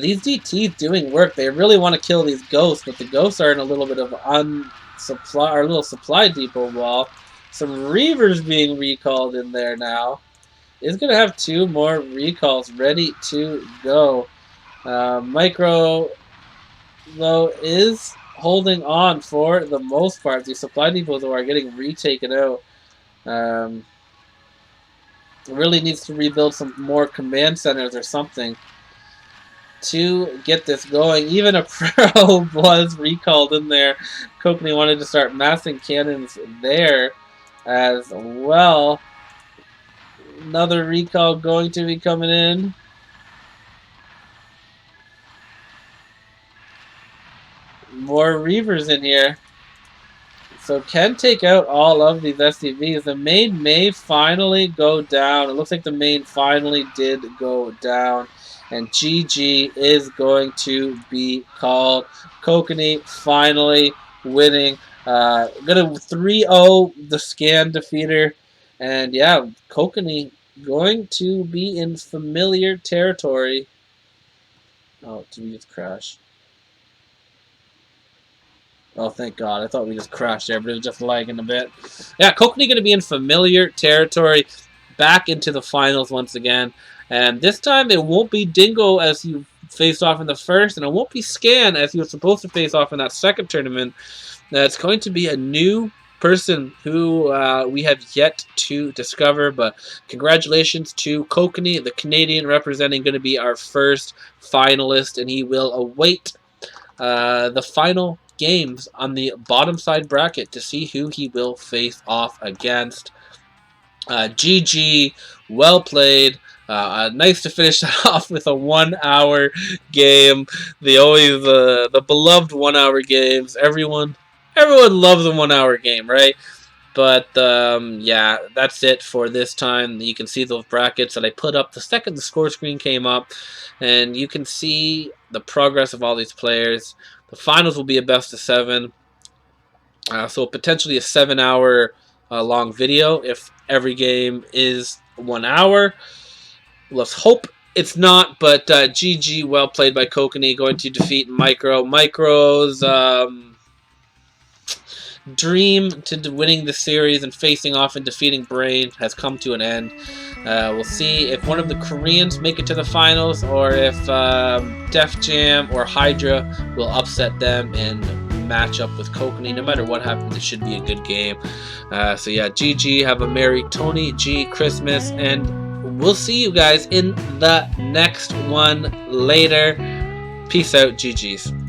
These DTs doing work. They really want to kill these ghosts, but the ghosts are in a little bit of little supply depot wall. Some Reavers being recalled in there now. Is going to have 2 more recalls ready to go. Micro, though, is holding on for the most part. The supply depots are getting retaken out. Really needs to rebuild some more command centers or something to get this going. Even a pro was recalled in there. Kokanee wanted to start massing cannons there as well. Another recall going to be coming in. More Reavers in here. So can take out all of these SCVs. The main may finally go down. It looks like the main finally did go down. And GG is going to be called. Kokanee finally winning. Gonna 3-0 the Scan defeater. And yeah, Kokanee going to be in familiar territory. Oh, did we just crash? Oh, thank God. I thought we just crashed there, but it was just lagging a bit. Yeah, Kokanee going to be in familiar territory. Back into the finals once again. And this time it won't be Dingo as you faced off in the first, and it won't be Scan as you were supposed to face off in that second tournament. It's going to be a new person who we have yet to discover, but congratulations to Kokanee, the Canadian representing, going to be our first finalist, and he will await the final games on the bottom side bracket to see who he will face off against. GG, well played. Nice to finish that off with a 1 hour game. The beloved 1 hour games. Everyone loves a 1 hour game, right? But yeah, that's it for this time. You can see those brackets that I put up the second the score screen came up, and you can see the progress of all these players. The finals will be a best of 7, so potentially a 7 hour long video if every game is 1 hour. Let's hope it's not, but GG, well played by Kokanee, going to defeat Micro. Micro's dream to winning the series and facing off and defeating Brain has come to an end. We'll see if one of the Koreans make it to the finals, or if Def Jam or Hydra will upset them and match up with Kokanee. No matter what happens, it should be a good game. So yeah, GG, have a merry Tony G Christmas, and we'll see you guys in the next one later. Peace out, GG's.